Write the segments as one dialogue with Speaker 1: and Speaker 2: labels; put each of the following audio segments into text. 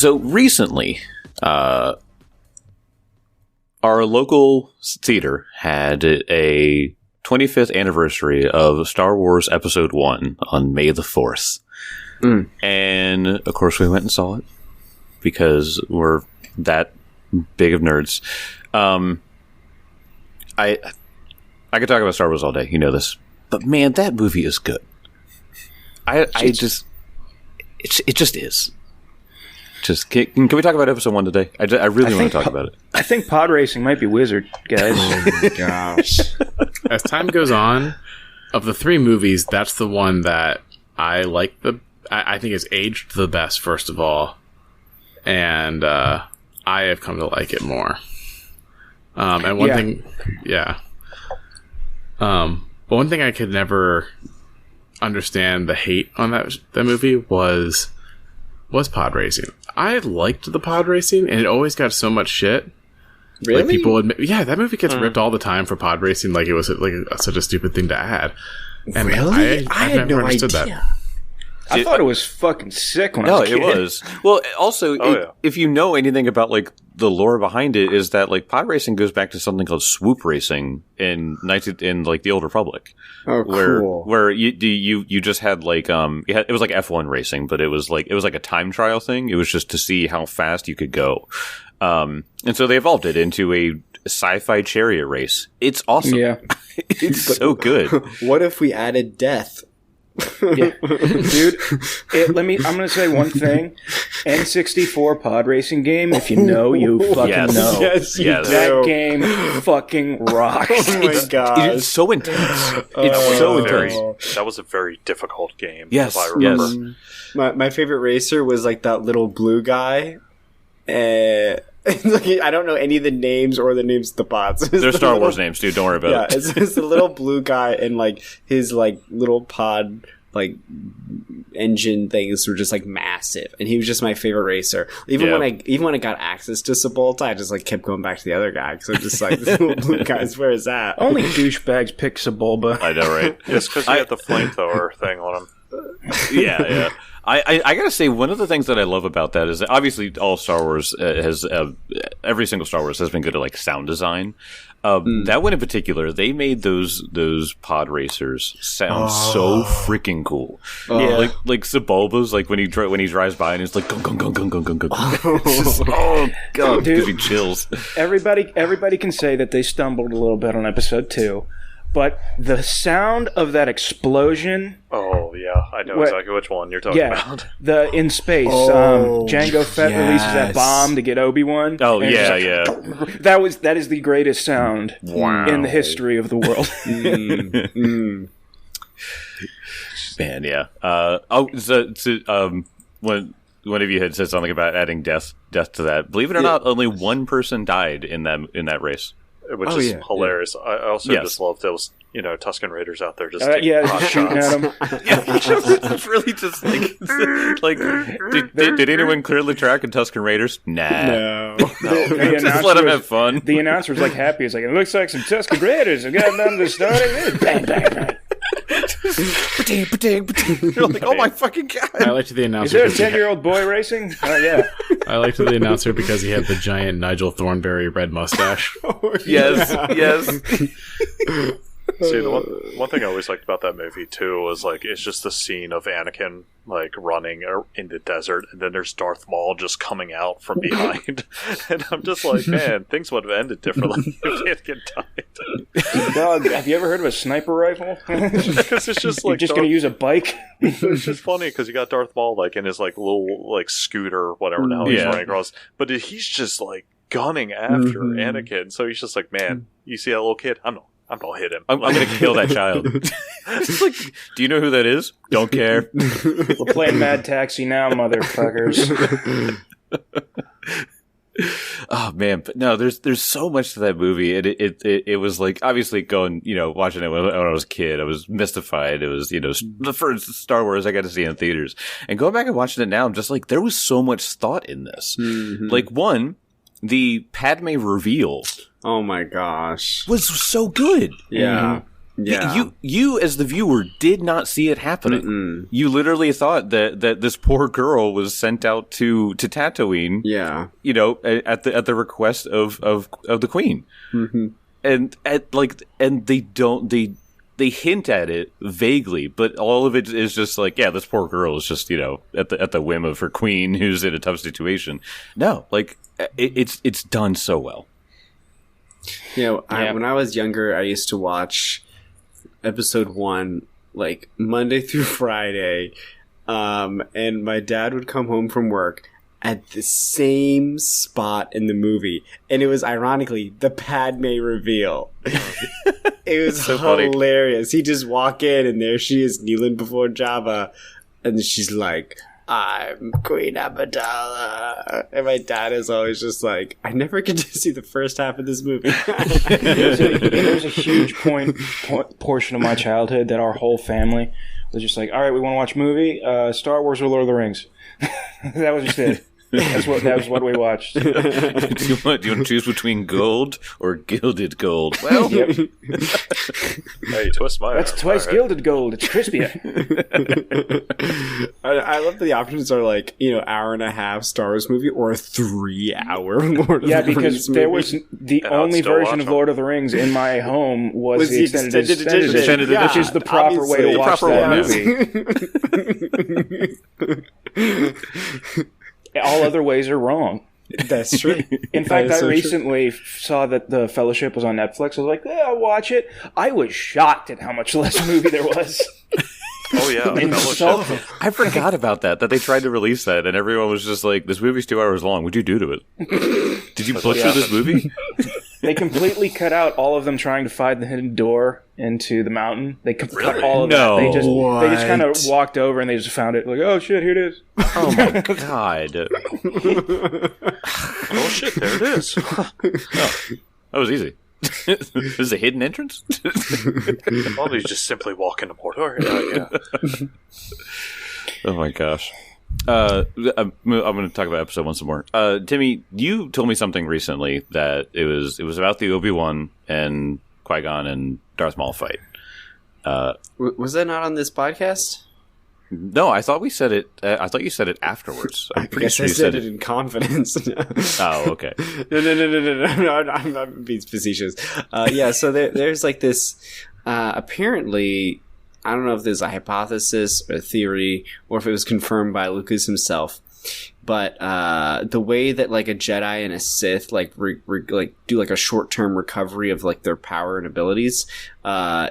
Speaker 1: So recently, our local theater had a 25th anniversary of Star Wars Episode 1 on May the 4th. And, of course, we went and saw it because we're that big of nerds. I could talk about Star Wars all day, you know this. But, man, that movie is good. It just is. Just can we talk about Episode 1 today? I really want to talk about it.
Speaker 2: I think pod racing might be Wizard, guys.
Speaker 3: Oh my gosh.
Speaker 4: As time goes on, of the three movies, that's the one that I like I think it's aged the best, first of all. And I have come to like it more. And one thing... Yeah. But one thing I could never understand the hate on that movie was pod racing. I liked the pod racing, and it always got so much shit.
Speaker 3: Really?
Speaker 4: Like people admit, that movie gets ripped all the time for pod racing, like it was like such a stupid thing to add. And
Speaker 3: Really? I had
Speaker 4: never
Speaker 3: no
Speaker 4: understood
Speaker 3: idea.
Speaker 4: that.
Speaker 2: I thought it was fucking sick when I was a kid.
Speaker 1: No, it was. Well, also, if you know anything about like the lore behind it, is that like pod racing goes back to something called swoop racing in like the Old Republic, where you just had like it was like F1 racing, but it was like a time trial thing. It was just to see how fast you could go, and so they evolved it into a sci-fi chariot race. It's awesome.
Speaker 2: Yeah,
Speaker 1: it's so good.
Speaker 3: What if we added death?
Speaker 2: Yeah. Dude, I'm gonna say one thing. N64 pod racing game, if you know, you fucking know.
Speaker 3: Yes, you do.
Speaker 2: That game fucking rocks.
Speaker 3: Oh my god.
Speaker 1: It's so intense. It's so intense.
Speaker 5: That was a very difficult game.
Speaker 1: Yes,
Speaker 5: if I remember.
Speaker 1: yes.
Speaker 3: My favorite racer was like that little blue guy. I don't know any of the names or the names of the bots.
Speaker 1: They're Star Wars names, dude. Don't worry about it.
Speaker 3: It's the little blue guy, and like his like little pod like engine things were just like massive, and he was just my favorite racer. Even when I got access to Sebulta, I just like kept going back to the other guy because I'm just like, this little blue guy's where is that?
Speaker 2: Only douchebags pick Sebulba.
Speaker 1: I know, right?
Speaker 5: Just because he had the flamethrower thing on him.
Speaker 1: Yeah. I gotta say, one of the things that I love about that is that obviously all Star Wars has every single Star Wars has been good at like sound design. That one in particular, they made those pod racers sound so freaking cool. Yeah, like Sebulba's like when he drives by and it's like gung gung gung gung gung gung gung. Oh god,
Speaker 2: Dude,
Speaker 1: gives me chills.
Speaker 2: Everybody can say that they stumbled a little bit on Episode 2. But the sound of that explosion...
Speaker 5: Oh, yeah. I know exactly which one you're talking about.
Speaker 2: In space. Jango Fett releases that bomb to get Obi-Wan.
Speaker 1: Oh, yeah.
Speaker 2: That is the greatest sound in the history of the world.
Speaker 1: Man, yeah. When one of you had said something about adding death to that, believe it or not, only one person died in that race.
Speaker 5: Which is hilarious. I also just love those, Tusken Raiders out there just
Speaker 2: shooting at them.
Speaker 1: It's really just like did anyone clearly track in Tusken Raiders? Nah. No. Just let them have fun.
Speaker 2: The announcer's like happy. It's like, it looks like some Tusken Raiders have got them to starting. Bang, bang, bang.
Speaker 1: You're like, oh my fucking god!
Speaker 4: I liked the announcer.
Speaker 2: Is there a 10-year-old boy racing? Yeah.
Speaker 4: I liked the announcer because he had the giant Nigel Thornberry red mustache.
Speaker 1: Yes.
Speaker 5: See, the one thing I always liked about that movie too was like it's just the scene of Anakin like running in the desert, and then there's Darth Maul just coming out from behind, and I'm just like, man, things would have ended differently if Anakin died.
Speaker 2: Dog, have you ever heard of a sniper rifle?
Speaker 5: Because it's just like
Speaker 2: you're just going to use a bike.
Speaker 5: It's just funny because you got Darth Maul like in his like little like scooter, whatever the hell he's running across, but he's just like gunning after Anakin. So he's just like, man, you see that little kid? I'm gonna hit him.
Speaker 1: I'm gonna kill that child. It's like, do you know who that is? Don't care.
Speaker 2: We're playing Mad Taxi now, motherfuckers.
Speaker 1: Oh man, but no, there's so much to that movie. It was like obviously going, watching it when I was a kid, I was mystified. It was, the first Star Wars I got to see in theaters, and going back and watching it now, I'm just like, there was so much thought in this. Like the Padme reveal.
Speaker 3: Oh my gosh.
Speaker 1: Was so good.
Speaker 3: Yeah. Yeah.
Speaker 1: You as the viewer did not see it happening. Mm-mm. You literally thought that this poor girl was sent out to Tatooine.
Speaker 3: Yeah.
Speaker 1: You know, at the request of the Queen.
Speaker 3: Mm-hmm.
Speaker 1: And they hint at it vaguely, but all of it is just like, yeah, this poor girl is just, you know, at the whim of her queen who's in a tough situation. No, like it's done so well.
Speaker 3: You know, when I was younger, I used to watch episode 1 like Monday through Friday, and my dad would come home from work at the same spot in the movie, and it was ironically the Padme reveal. It was so hilarious. He just walk in, and there she is kneeling before Jabba, and she's like, "I'm Queen Amidala," and my dad is always just like, "I never get to see the first half of this movie."
Speaker 2: There was a huge portion of my childhood that our whole family was just like, "All right, we want to watch a movie, Star Wars or Lord of the Rings." That was just it. That was what we watched.
Speaker 1: Do you want to choose between gold or gilded gold? Well,
Speaker 5: yep. Hey, twist my
Speaker 2: That's
Speaker 5: arm.
Speaker 2: twice gilded gold. It's crispier.
Speaker 3: I love that the options are like, you know, hour and a half Star Wars movie or a 3-hour Lord of the Rings
Speaker 2: because
Speaker 3: movie.
Speaker 2: there was the only version of Lord of the Rings in my home was the extended edition, which is the proper way to watch that movie. All other ways are wrong.
Speaker 3: That's true.
Speaker 2: In fact, I recently saw that The Fellowship was on Netflix. I was like, yeah, I'll watch it. I was shocked at how much less movie there was.
Speaker 5: Oh, yeah.
Speaker 1: I forgot about that they tried to release that, and everyone was just like, this movie's 2 hours long. What'd you do to it? Did you butcher this movie?
Speaker 2: They completely cut out all of them trying to find the hidden door into the mountain. They cut all of that. They just kind of walked over and they just found it. Like, oh shit, here it is.
Speaker 1: Oh my god!
Speaker 5: Oh shit, there it is.
Speaker 1: Oh, that was easy. This is a hidden entrance.
Speaker 5: Well, you just simply walk into Mordor. Yeah.
Speaker 1: Oh my gosh. I'm going to talk about episode 1 some more. Timmy, you told me something recently that it was about the Obi-Wan and Qui-Gon and Darth Maul fight.
Speaker 3: Was that not on this podcast?
Speaker 1: No, I thought we said it. I thought you said it afterwards. I'm pretty sure
Speaker 3: I
Speaker 1: you
Speaker 3: said it in confidence.
Speaker 1: Oh, okay.
Speaker 3: No, I'm being facetious. Yeah, so there's like this. Apparently, I don't know if there's a hypothesis or a theory, or if it was confirmed by Lucas himself. But the way that like a Jedi and a Sith like do like a short-term recovery of like their power and abilities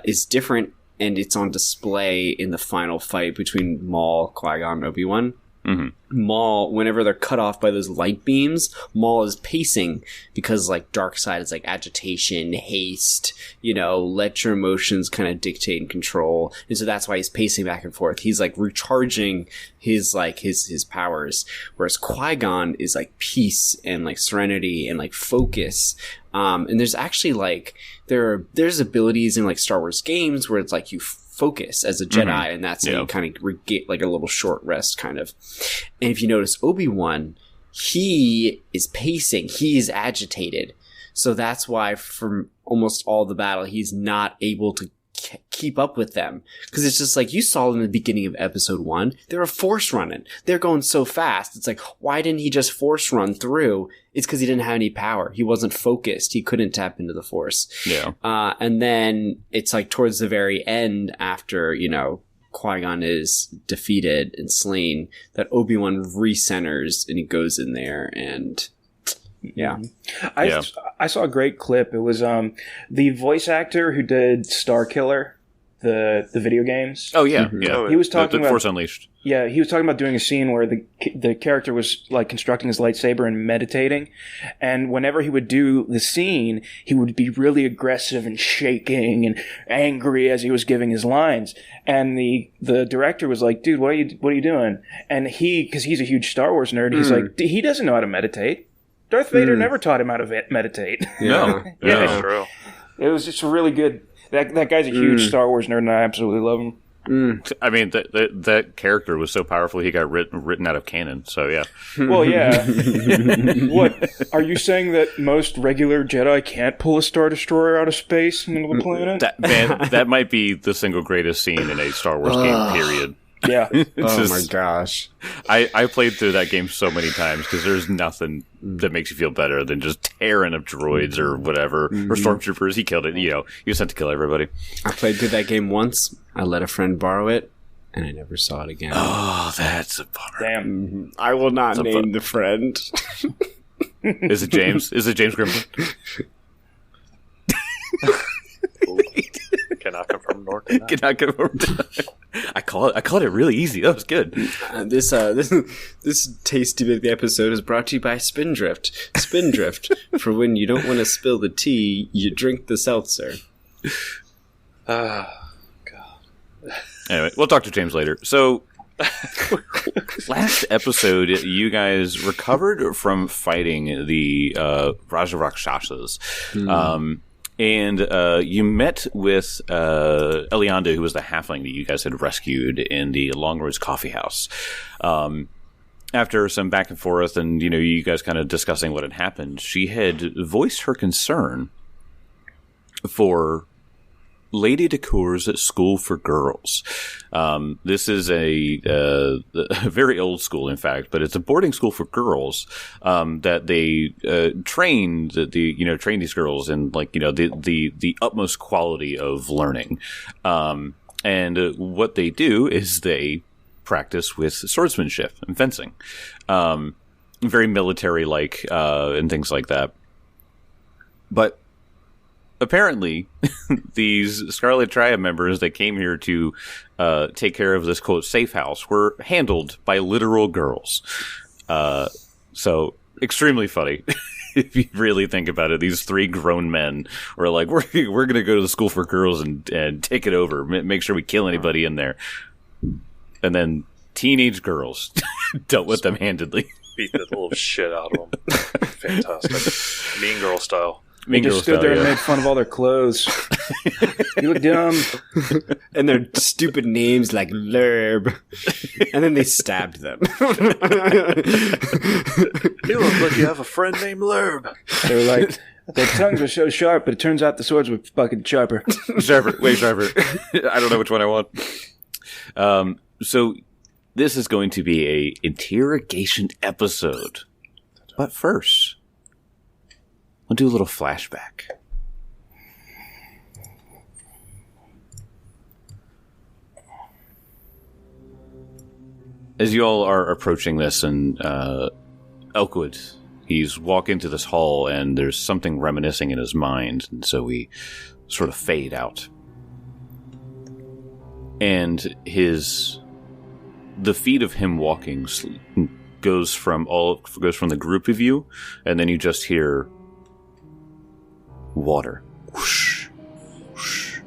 Speaker 3: is different. And it's on display in the final fight between Maul, Qui-Gon, and Obi-Wan. Mm-hmm. Maul, whenever they're cut off by those light beams, Maul is pacing because like dark side is like agitation, haste, you know, let your emotions kind of dictate and control. And so that's why he's pacing back and forth. He's like recharging his powers. Whereas Qui-Gon is like peace and like serenity and like focus. And there's actually like, there's abilities in like Star Wars games where it's like you focus as a Jedi, and that's how you kind of get like a little short rest kind of. And if you notice Obi-Wan, he is pacing, he is agitated. So that's why for almost all the battle, he's not able to keep up with them. Because it's just like, you saw in the beginning of episode 1, they're a force running. They're going so fast. It's like, why didn't he just force run through? It's because he didn't have any power. He wasn't focused. He couldn't tap into the force.
Speaker 1: Yeah.
Speaker 3: And then it's like towards the very end, after, you know, Qui-Gon is defeated and slain, that Obi-Wan recenters and he goes in there and... Yeah.
Speaker 2: I saw a great clip. It was the voice actor who did Star Killer, the video games.
Speaker 1: Oh yeah, yeah.
Speaker 2: He was talking about
Speaker 1: Force Unleashed.
Speaker 2: Yeah, he was talking about doing a scene where the character was like constructing his lightsaber and meditating, and whenever he would do the scene, he would be really aggressive and shaking and angry as he was giving his lines. And the director was like, "Dude, what are you doing?" And because he's a huge Star Wars nerd, he's like, "He doesn't know how to meditate. Darth Vader never taught him how to meditate."
Speaker 1: No,
Speaker 5: yeah, true.
Speaker 2: It was just really good. That guy's a huge Star Wars nerd, and I absolutely love him.
Speaker 1: I mean, that character was so powerful he got written out of canon. So yeah.
Speaker 2: Well, yeah. What are you saying, that most regular Jedi can't pull a Star Destroyer out of space into the planet?
Speaker 1: That might be the single greatest scene in a Star Wars game. Period.
Speaker 2: Yeah.
Speaker 3: Oh my gosh.
Speaker 1: I played through that game so many times because there's nothing that makes you feel better than just tearing up droids or whatever, or stormtroopers. He killed it. He was sent to kill everybody.
Speaker 3: I played through that game once. I let a friend borrow it, and I never saw it again.
Speaker 1: Oh, that's a bummer.
Speaker 2: Damn.
Speaker 3: I will not name the friend.
Speaker 1: Is it James? Is it James Grimlin?
Speaker 5: Cannot confirm nor deny.
Speaker 1: Cannot confirm. I called it really easy. That was good.
Speaker 3: This tasty bit of the episode is brought to you by Spindrift. Spindrift, for when you don't want to spill the tea, you drink the seltzer.
Speaker 5: God.
Speaker 1: Anyway, we'll talk to James later. So, last episode, you guys recovered from fighting the Raja Rakshasas. And you met with Elianda, who was the halfling that you guys had rescued in the Longroads Coffee House. After some back and forth and, you guys kind of discussing what had happened, she had voiced her concern for Lady Decour's School for Girls. This is a very old school, in fact, but it's a boarding school for girls that they train these girls in the utmost quality of learning. And what they do is they practice with swordsmanship and fencing, very military like and things like that. But apparently, these Scarlet Triad members that came here to take care of this, quote, safe house were handled by literal girls. So, extremely funny. If you really think about it, these three grown men were like, we're going to go to the school for girls and take it over, make sure we kill anybody in there. And then teenage girls dealt with them handedly.
Speaker 5: Beat the little shit out of them. Fantastic. Mean Girl style.
Speaker 2: They just stood there and made fun of all their clothes. You look dumb.
Speaker 3: And their stupid names like Lerb. And then they stabbed them.
Speaker 5: You look like you have a friend named Lerb.
Speaker 2: They were like, their tongues are so sharp, but it turns out the swords were fucking sharper.
Speaker 1: Way sharper. I don't know which one I want. So this is going to be a interrogation episode. But first, we'll do a little flashback. As you all are approaching this, and Elkwood, he's walking into this hall, and there's something reminiscing in his mind, and so we sort of fade out. And the feet of him walking goes from the group of you, and then you just hear water. Whoosh, whoosh.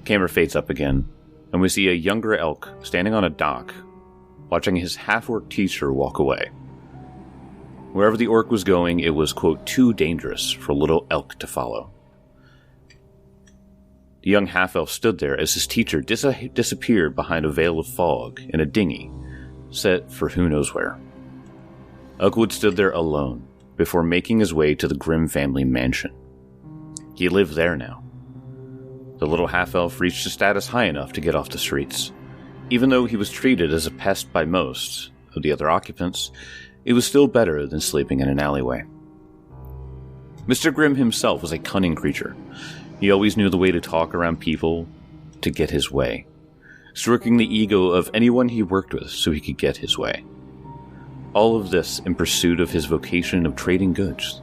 Speaker 1: Camera fades up again, and we see a younger elk standing on a dock, watching his half-orc teacher walk away. Wherever the orc was going, it was, quote, too dangerous for little elk to follow. The young half-elf stood there as his teacher disappeared behind a veil of fog in a dinghy, set for who knows where. Elkwood stood there alone, before making his way to the Grimm family mansion. He lived there now. The little half-elf reached a status high enough to get off the streets. Even though he was treated as a pest by most of the other occupants, it was still better than sleeping in an alleyway. Mr. Grimm himself was a cunning creature. He always knew the way to talk around people to get his way, stroking the ego of anyone he worked with so he could get his way. All of this in pursuit of his vocation of trading goods.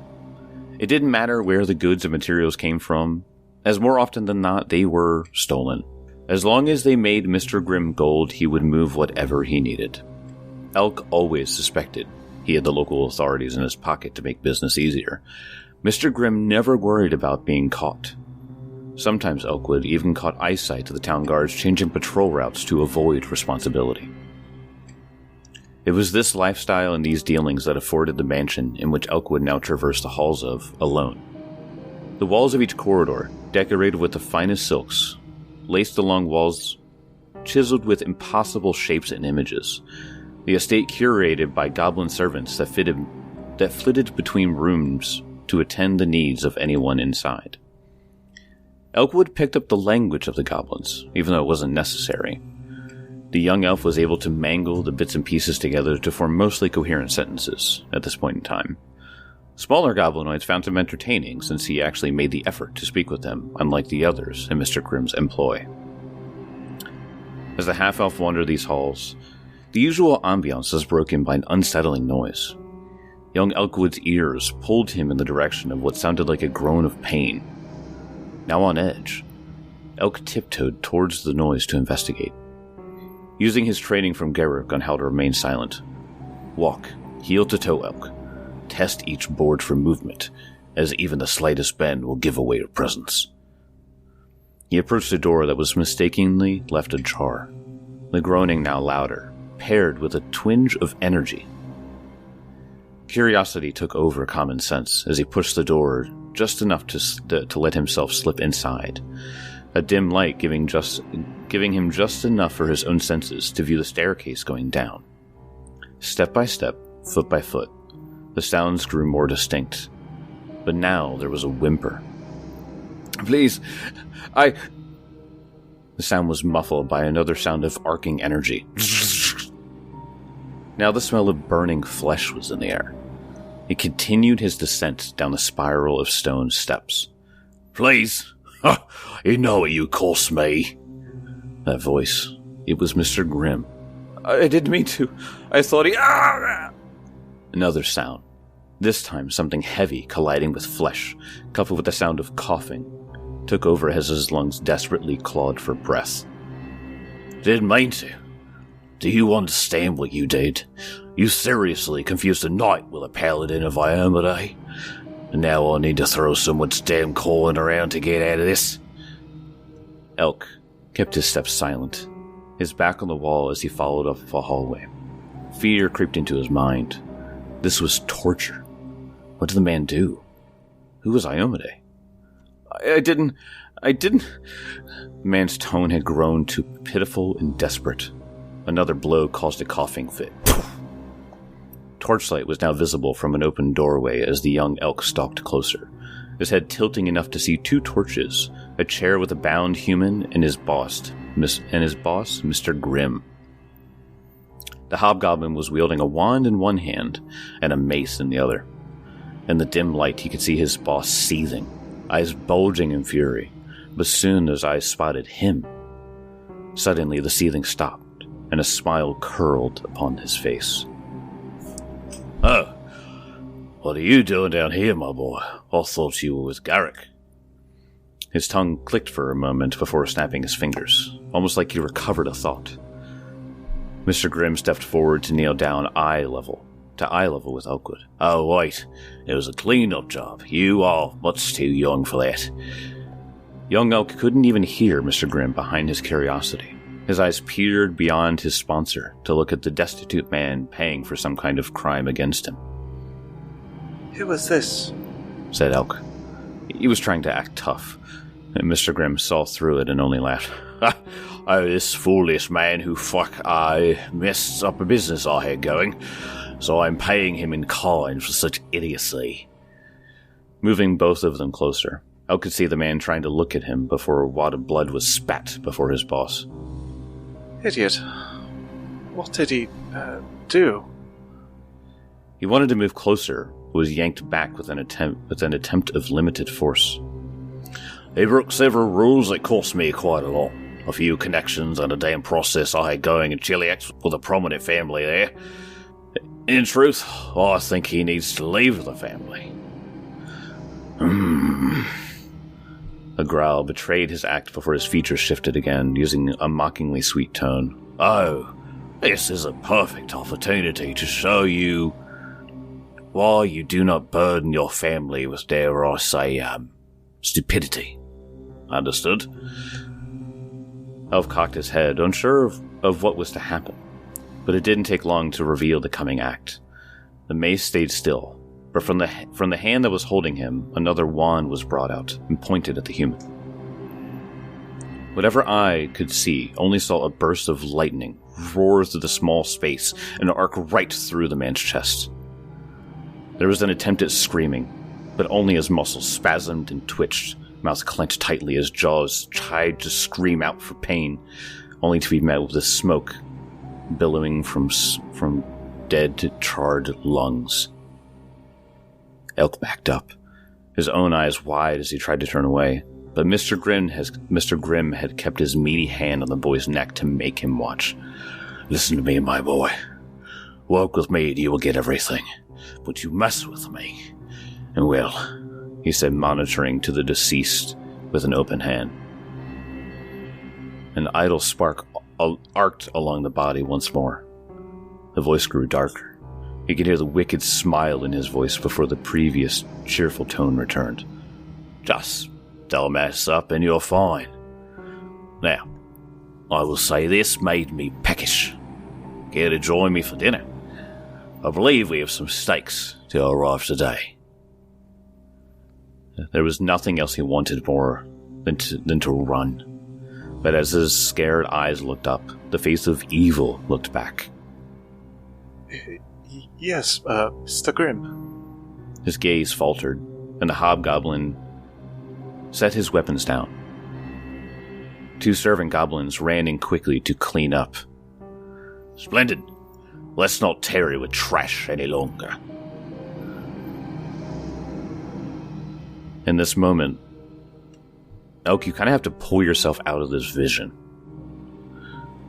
Speaker 1: It didn't matter where the goods and materials came from, as more often than not they were stolen. As long as they made Mr. Grimm gold, he would move whatever he needed. Elk always suspected he had the local authorities in his pocket to make business easier. Mr. Grimm never worried about being caught. Sometimes Elkwood even caught eyesight of the town guards changing patrol routes to avoid responsibility. It was this lifestyle and these dealings that afforded the mansion in which Elkwood now traversed the halls of, alone. The walls of each corridor, decorated with the finest silks, laced along walls chiseled with impossible shapes and images. The estate curated by goblin servants that flitted between rooms to attend the needs of anyone inside. Elkwood picked up the language of the goblins, even though it wasn't necessary. The young elf was able to mangle the bits and pieces together to form mostly coherent sentences at this point in time. Smaller goblinoids found him entertaining since he actually made the effort to speak with them, unlike the others in Mr. Grimm's employ. As the half-elf wandered these halls, the usual ambiance was broken by an unsettling noise. Young Elkwood's ears pulled him in the direction of what sounded like a groan of pain. Now on edge, Elk tiptoed towards the noise to investigate. Using his training from Garrick on how to remain silent, walk, heel to toe, Elk. Test each board for movement, as even the slightest bend will give away your presence. He approached a door that was mistakenly left ajar, the groaning now louder, paired with a twinge of energy. Curiosity took over common sense as he pushed the door just enough to let himself slip inside, a dim light giving him just enough for his own senses to view the staircase going down. Step by step, foot by foot, the sounds grew more distinct, but now there was a whimper. "Please, The sound was muffled by another sound of arcing energy. Now the smell of burning flesh was in the air. He continued his descent down the spiral of stone steps. "Please, you know what you cost me." That voice, it was Mr. Grimm. "I didn't mean to. I thought he..." Another sound. This time something heavy colliding with flesh, coupled with the sound of coughing, took over as his lungs desperately clawed for breath. "Didn't mean to. Do you understand what you did? You seriously confused a knight with a paladin of Iamade. And now I need to throw someone's damn coin around to get out of this." Elk kept his steps silent, his back on the wall as he followed up a hallway. Fear creeped into his mind. This was torture. What did the man do? Who was Iomade? I didn't... The man's tone had grown to pitiful and desperate. Another blow caused a coughing fit. Torchlight was now visible from an open doorway as the young elk stalked closer, his head tilting enough to see 2 torches, a chair with a bound human, and his boss, Mr. Grimm. The hobgoblin was wielding a wand in one hand and a mace in the other. In the dim light, he could see his boss seething, eyes bulging in fury, but soon his eyes spotted him. Suddenly, the seething stopped, and a smile curled upon his face. "Oh, what are you doing down here, my boy? I thought you were with Garrick." His tongue clicked for a moment before snapping his fingers, almost like he recovered a thought. Mr. Grimm stepped forward to kneel down eye level with Elkwood. "Oh, wait, it was a clean-up job. You are much too young for that." Young Elk couldn't even hear Mr. Grimm behind his curiosity. His eyes peered beyond his sponsor to look at the destitute man paying for some kind of crime against him.
Speaker 5: "Who was this?"
Speaker 1: said Elk. He was trying to act tough, and Mr. Grimm saw through it and only laughed. "Oh, this foolish man who I messed up a business I had going, so I'm paying him in kind for such idiocy." Moving both of them closer, Elk could see the man trying to look at him before a wad of blood was spat before his boss.
Speaker 5: "Idiot. What did he do?"
Speaker 1: He wanted to move closer, but was yanked back with an attempt of limited force. "He broke several rules that cost me quite a lot. A few connections and a damn process I had going in Chiliax with a prominent family there. In truth, I think he needs to leave the family." A growl betrayed his act before his features shifted again, using a mockingly sweet tone. "Oh, this is a perfect opportunity to show you why you do not burden your family with, dare I say, stupidity. Understood?" Elf cocked his head, unsure of what was to happen, but it didn't take long to reveal the coming act. The mace stayed still, but from the hand that was holding him, another wand was brought out and pointed at the human. Whatever eye could see only saw a burst of lightning roar through the small space and arc right through the man's chest. There was an attempt at screaming, but only as muscles spasmed and twitched, mouth clenched tightly as jaws tried to scream out for pain, only to be met with the smoke billowing from dead, charred lungs. Elk backed up, his own eyes wide as he tried to turn away, but Mr. Grimm had kept his meaty hand on the boy's neck to make him watch. "Listen to me, my boy. Walk with me and you will get everything. But you mess with me, and well," he said, monitoring to the deceased with an open hand. An idle spark arced along the body once more. The voice grew darker. He could hear the wicked smile in his voice before the previous cheerful tone returned. "Just don't mess up and you're fine. Now, I will say this made me peckish. Care to join me for dinner? I believe we have some steaks to arrive today." There was nothing else he wanted more than to run. But as his scared eyes looked up, the face of evil looked back.
Speaker 5: "Yes, Mr. Grimm."
Speaker 1: His gaze faltered, and the hobgoblin set his weapons down. 2 servant goblins ran in quickly to clean up. "Splendid. Let's not tarry with trash any longer." In this moment, Elk, you kind of have to pull yourself out of this vision.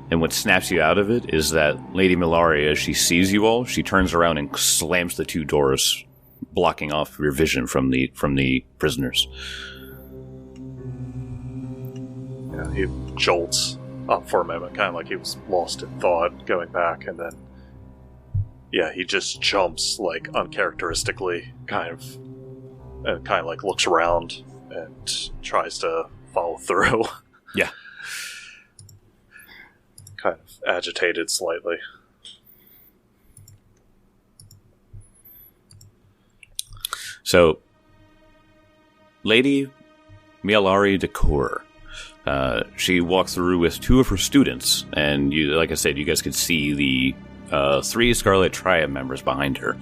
Speaker 1: And what snaps you out of it is that Lady Milari, as she sees you all, she turns around and slams the 2 doors, blocking off your vision from the prisoners.
Speaker 5: Yeah, he jolts up for a moment, kind of like he was lost in thought, going back, and then he just jumps like uncharacteristically, kind of like looks around and tries to follow through.
Speaker 1: Yeah.
Speaker 5: Kind of agitated slightly.
Speaker 1: So, Lady Milari Decor, she walked through with 2 of her students, and like I said, you guys could see the 3 Scarlet Triad members behind her.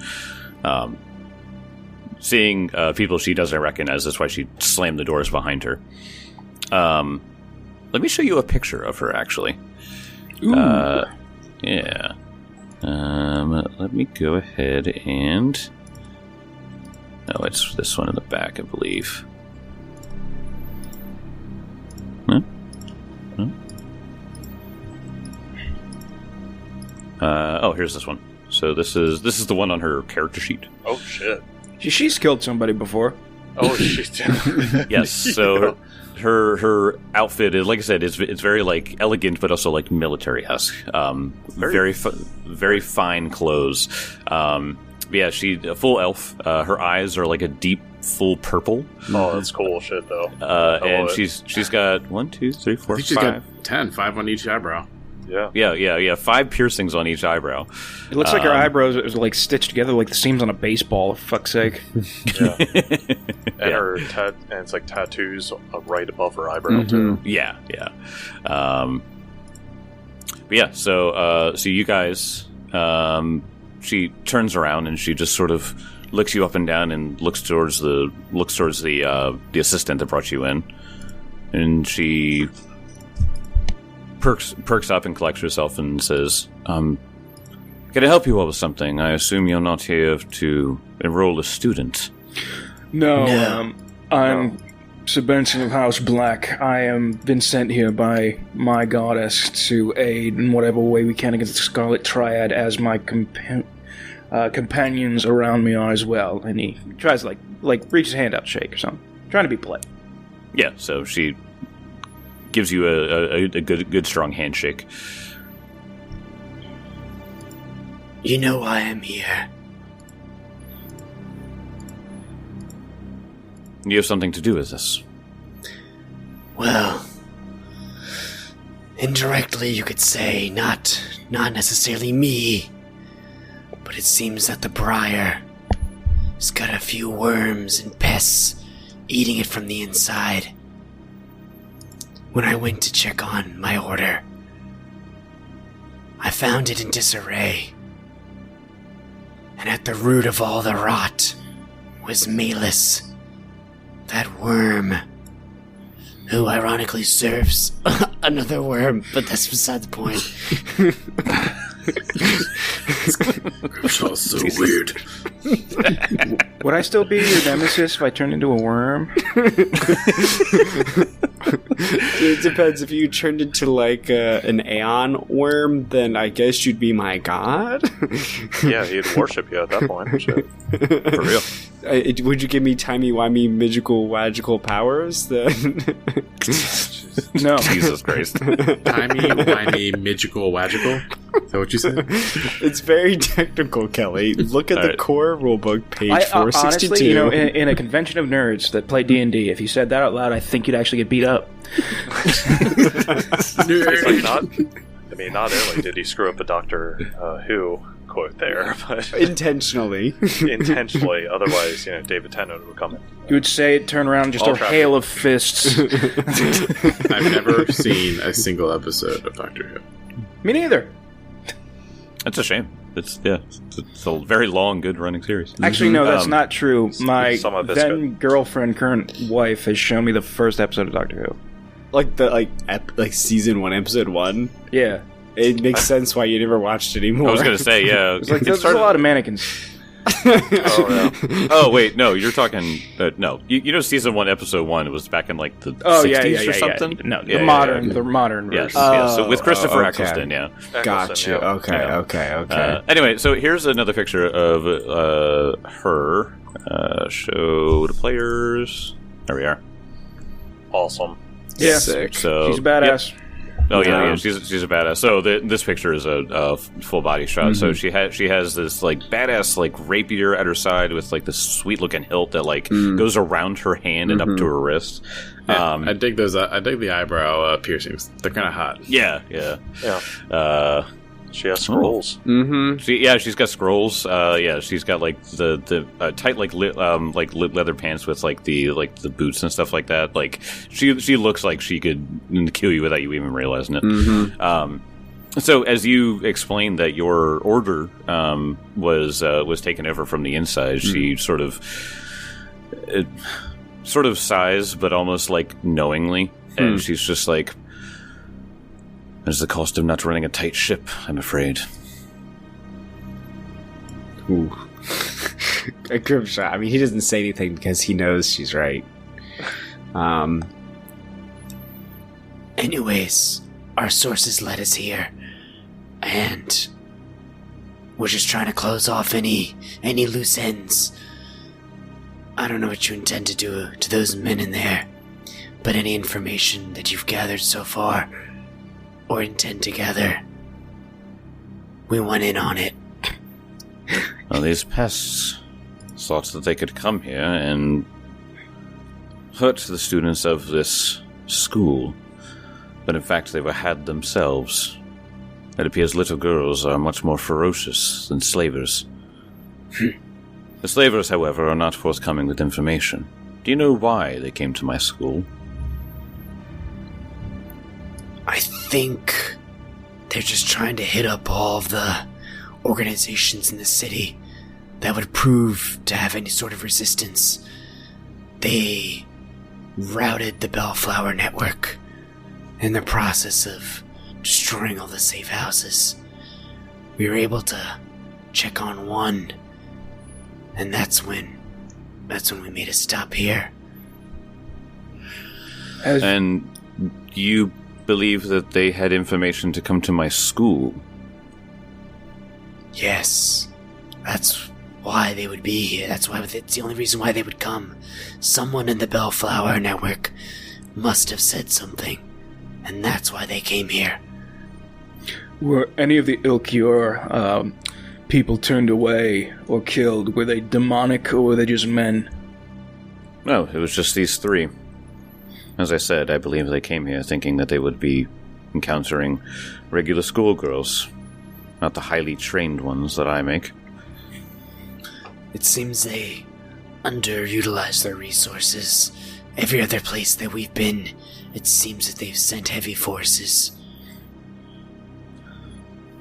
Speaker 1: Seeing people she doesn't recognize, that's why she slammed the doors behind her. Let me show you a picture of her, actually. Yeah. Let me go ahead and... Oh, it's this one in the back, I believe. Huh? Oh, here's this one. So this is the one on her character sheet.
Speaker 5: Oh shit!
Speaker 2: She's killed somebody before.
Speaker 5: Oh shit!
Speaker 1: Yes. So her outfit is, like I said, it's very like elegant, but also like military-esque. Very fine clothes. Yeah, she's a full elf. Her eyes are like a deep, full purple.
Speaker 5: Oh, that's cool shit, though.
Speaker 1: And she's got 1, 2, 3, 4, 5.
Speaker 4: She's got 10, 5 on each eyebrow.
Speaker 1: Yeah. 5 piercings on each eyebrow.
Speaker 2: It looks like her eyebrows are like stitched together like the seams on a baseball. For fuck's sake.
Speaker 5: Yeah. And it's like tattoos right above her eyebrow too.
Speaker 1: Yeah. But yeah, so you guys. She turns around and she just sort of looks you up and down and looks towards the assistant that brought you in, and she perks up and collects herself and says, "Can I help you all with something? I assume you're not here to enroll a student."
Speaker 2: No. I'm Sir Benson of House Black. I am been sent here by my goddess to aid in whatever way we can against the Scarlet Triad, as my companions around me are as well. And he tries to like reach his hand out, shake or something, trying to be polite.
Speaker 1: Yeah, so she gives you a good strong handshake.
Speaker 6: You know why I'm here.
Speaker 1: You have something to do with this.
Speaker 6: Well, indirectly you could say not necessarily me, but it seems that the briar has got a few worms and pests eating it from the inside. when I went to check on my order, I found it in disarray. And at the root of all the rot was Malus, that worm, who ironically serves another worm, but that's beside the point.
Speaker 4: It's all so weird.
Speaker 2: Would I still be your nemesis if I turned into a worm?
Speaker 3: It depends. If you turned into like an Aeon worm, then I guess you'd be my god.
Speaker 5: Yeah, he'd worship you at that point. Shit.
Speaker 1: For real.
Speaker 3: Would you give me timey-wimey magical powers then?
Speaker 2: No.
Speaker 1: Jesus Christ.
Speaker 4: Timey-wimey, magical. Is that what you said?
Speaker 3: It's very technical, Kelly. Look at the core rulebook, page 462.
Speaker 2: Honestly, you know, in a convention of nerds that play D&D, if you said that out loud, I think you'd actually get beat up.
Speaker 5: It's like not only did he screw up a Doctor Who quote there, but
Speaker 3: intentionally.
Speaker 5: Otherwise, David Tennant would come in.
Speaker 2: You would say it, turn around, just a hail of fists.
Speaker 4: I've never seen a single episode of Doctor Who.
Speaker 2: Me neither.
Speaker 1: That's a shame. It's a very long, good running series.
Speaker 2: Actually, no, that's not true. My then girlfriend, current wife, has shown me the first episode of Doctor Who.
Speaker 3: Like season 1, episode 1?
Speaker 2: Yeah.
Speaker 3: It makes sense why you never watched it anymore.
Speaker 1: I was going to say, yeah.
Speaker 2: It's like, there's a lot of mannequins.
Speaker 1: Oh, wait, no, you're talking... no, you know season 1, episode 1 was back in like the 60s or something?
Speaker 2: Yeah. No, the modern version.
Speaker 1: Yes, so with Christopher Eccleston, yeah.
Speaker 3: Gotcha, okay.
Speaker 1: Anyway, so here's another picture of her. Show to players. There we are.
Speaker 5: Awesome.
Speaker 2: Yeah,
Speaker 3: sick.
Speaker 1: So,
Speaker 2: she's badass.
Speaker 1: Yep. Oh yeah, she's a badass. So this picture is a full body shot. Mm-hmm. So she has this like badass like rapier at her side with like this sweet looking hilt that like goes around her hand and up to her wrist.
Speaker 4: Yeah, I dig those. I dig the eyebrow piercings. They're kind of hot.
Speaker 1: Yeah.
Speaker 5: She has scrolls.
Speaker 3: Mm-hmm.
Speaker 1: She's got scrolls. She's got like the tight like leather pants with like the boots and stuff like that. Like she looks like she could kill you without you even realizing it. Mm-hmm. So as you explained that your order was taken over from the inside, she sort of sighs, but almost like knowingly, and she's just like, "There's the cost of not running a tight ship, I'm afraid."
Speaker 3: Ooh. A grim shot. I mean, he doesn't say anything because he knows she's right.
Speaker 6: Anyways, our sources led us here, and we're just trying to close off any loose ends. I don't know what you intend to do to those men in there, but any information that you've gathered so far, or intend to gather, we want in on it.
Speaker 1: Well, these pests thought that they could come here and hurt the students of this school, but in fact they were had themselves. It appears little girls are much more ferocious than slavers. The slavers, however, are not forthcoming with information. Do you know why they came to my school?
Speaker 6: I think they're just trying to hit up all of the organizations in the city that would prove to have any sort of resistance. They routed the Bellflower Network in the process of destroying all the safe houses. We were able to check on one, and that's when we made a stop here.
Speaker 1: And you believe that they had information to come to my school?
Speaker 6: Yes. That's why they would be here. It's the only reason why they would come. Someone in the Bellflower Network must have said something, and that's why they came here.
Speaker 2: Were any of the Ilkior people turned away or killed? Were they demonic, or were they just men?
Speaker 1: No, it was just these three. As I said, I believe they came here thinking that they would be encountering regular schoolgirls, not the highly trained ones that I make.
Speaker 6: It seems they underutilize their resources. Every other place that we've been It seems that they've sent heavy forces.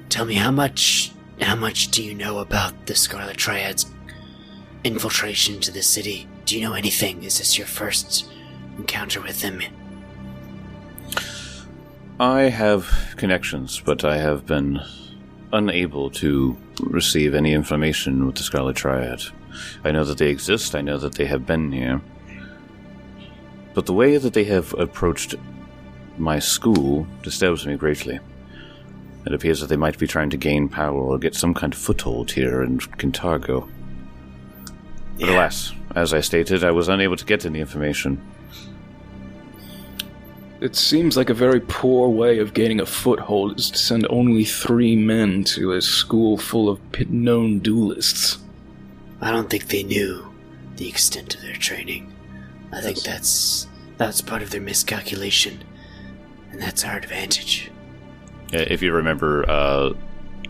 Speaker 6: Tell me, how much do you know about the Scarlet Triad's infiltration to the city? Do you know anything? Is this your first encounter with them?
Speaker 1: I have connections, but I have been unable to receive any information with the Scarlet Triad. I know that they exist, I know that they have been here. But the way that they have approached my school disturbs me greatly. It appears that they might be trying to gain power or get some kind of foothold here in Kintargo. But alas, as I stated, I was unable to get any information.
Speaker 2: It seems like a very poor way of gaining a foothold is to send only 3 men to a school full of known duelists.
Speaker 6: I don't think they knew the extent of their training. I think that's part of their miscalculation, and that's our advantage.
Speaker 1: If you remember,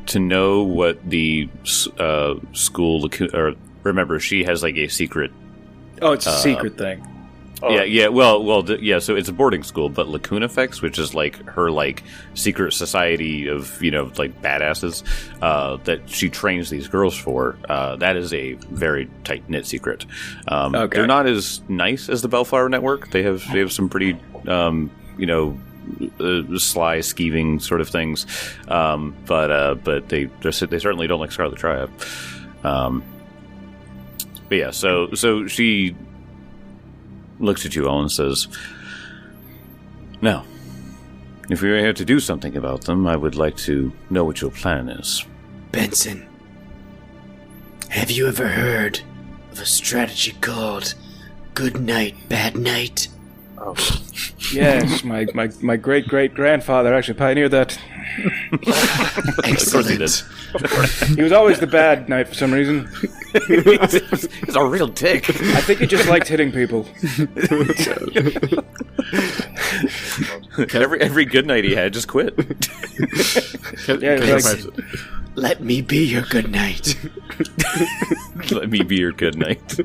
Speaker 1: to know what the school... remember, she has like a secret...
Speaker 2: Oh, it's a secret thing.
Speaker 1: Oh. Yeah. Well, so it's a boarding school, but Lacuna Effects, which is like her like secret society of like badasses that she trains these girls for. That is a very tight knit secret. Okay. They're not as nice as the Bellflower Network. They have some pretty sly, skeeving sort of things, but they certainly don't like Scarlet Triad. But yeah, so she looks at you all and says, "Now, if we are here to do something about them, I would like to know what your plan is."
Speaker 6: Benson, have you ever heard of a strategy called Good Night, Bad Night?
Speaker 5: Oh.
Speaker 2: Yes, my great-great-grandfather actually pioneered that.
Speaker 6: Excellent.
Speaker 2: He was always the bad knight for some reason.
Speaker 1: He's a real dick.
Speaker 2: I think he just liked hitting people.
Speaker 1: Every good night he had just quit.
Speaker 6: Let me be your good night.
Speaker 1: Let me be your good night.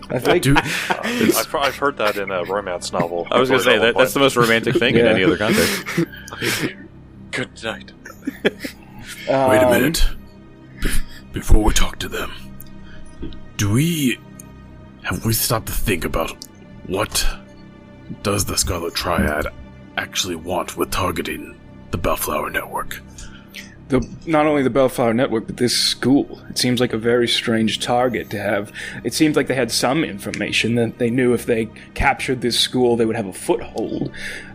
Speaker 5: I've heard that in a romance novel.
Speaker 1: I was going to say, that's the most romantic thing in any other context.
Speaker 5: Good night.
Speaker 7: Wait a minute. Before we talk to them, have we stopped to think about what does the Scarlet Triad actually want with targeting the Bellflower Network?
Speaker 2: Not only the Bellflower Network, but this school. It seems like a very strange target to have. It seems like they had some information that they knew if they captured this school, they would have a foothold,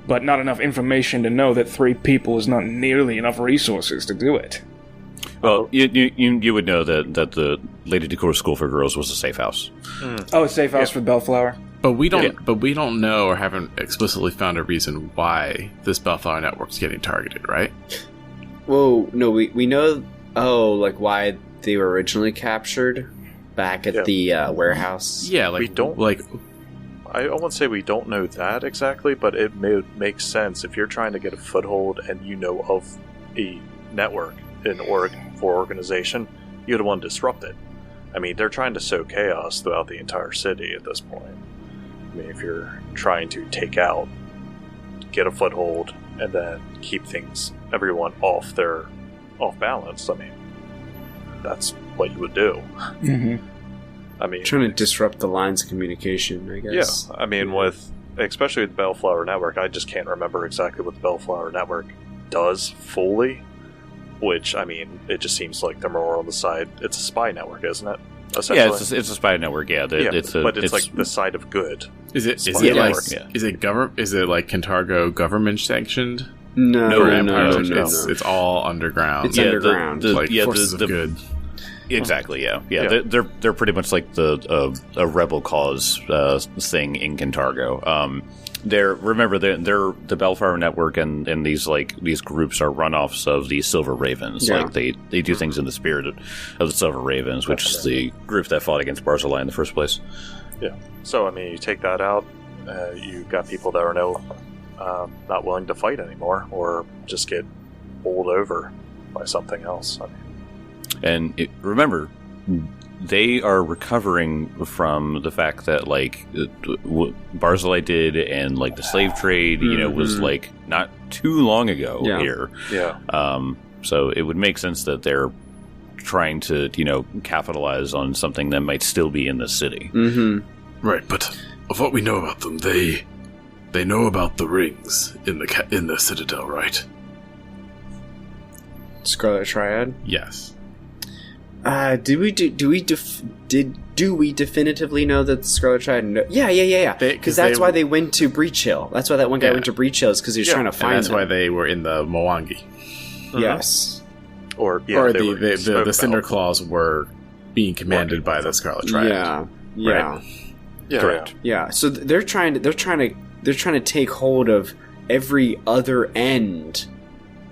Speaker 2: but not enough information to know that 3 people is not nearly enough resources to do it.
Speaker 1: Well, you would know that the Lady Decor School for Girls was a safe house.
Speaker 2: Oh, a safe house for Bellflower?
Speaker 4: But we don't know or haven't explicitly found a reason why this Bellflower Network's getting targeted, right?
Speaker 3: Whoa, no, we know, why they were originally captured back at the warehouse.
Speaker 4: Yeah,
Speaker 5: we don't, I won't say we don't know that exactly, but it makes sense if you're trying to get a foothold and you know of a network for organization, you'd want to disrupt it. I mean, they're trying to sow chaos throughout the entire city at this point. I mean, if you're trying to get a foothold, and then keep everyone off balance, I mean, that's what you would do.
Speaker 2: Mm-hmm.
Speaker 5: I mean,
Speaker 3: trying to disrupt the lines of communication, I guess.
Speaker 5: Yeah, I mean, especially with the Bellflower Network, I just can't remember exactly what the Bellflower Network does fully, which, I mean, it just seems like they're more on the side. It's a spy network, isn't it?
Speaker 1: Yeah, it's a spy network. Yeah,
Speaker 5: it's like the side of good.
Speaker 4: Is it like Kintargo government sanctioned?
Speaker 3: No.
Speaker 4: It's all underground.
Speaker 3: It's underground.
Speaker 4: Forces of good.
Speaker 1: Exactly. Yeah. They're pretty much like a rebel cause thing in Kintargo. They're the Bellflower Network and these groups are runoffs of the Silver Ravens. Yeah. Like they do things in the spirit of the Silver Ravens, which is the group that fought against Barzillai in the first place.
Speaker 5: Yeah. So I mean, you take that out, you got people that are not willing to fight anymore, or just get bowled over by something else. I mean,
Speaker 1: and remember, they are recovering from the fact that like what Barzillai did and like the slave trade, was like not too long ago here.
Speaker 5: Yeah.
Speaker 1: So it would make sense that they're trying to, capitalize on something that might still be in the city.
Speaker 7: Mm-hmm. Right, but of what we know about them, they know about the rings in the Citadel, right?
Speaker 3: Scarlet Triad?
Speaker 4: Yes.
Speaker 3: Do we definitively know that the Scarlet Triad? Yeah. Because that's why they went to Breach Hill. That's why that one guy went to Breach Hill, because he was trying to find them.
Speaker 4: That's why they were in the Mwangi.
Speaker 3: Yes.
Speaker 5: Or
Speaker 4: the Cinder Claws were being commanded by the Scarlet Triad.
Speaker 3: Yeah.
Speaker 4: Right?
Speaker 5: Yeah.
Speaker 1: Correct.
Speaker 3: Yeah. So they're trying to take hold of every other end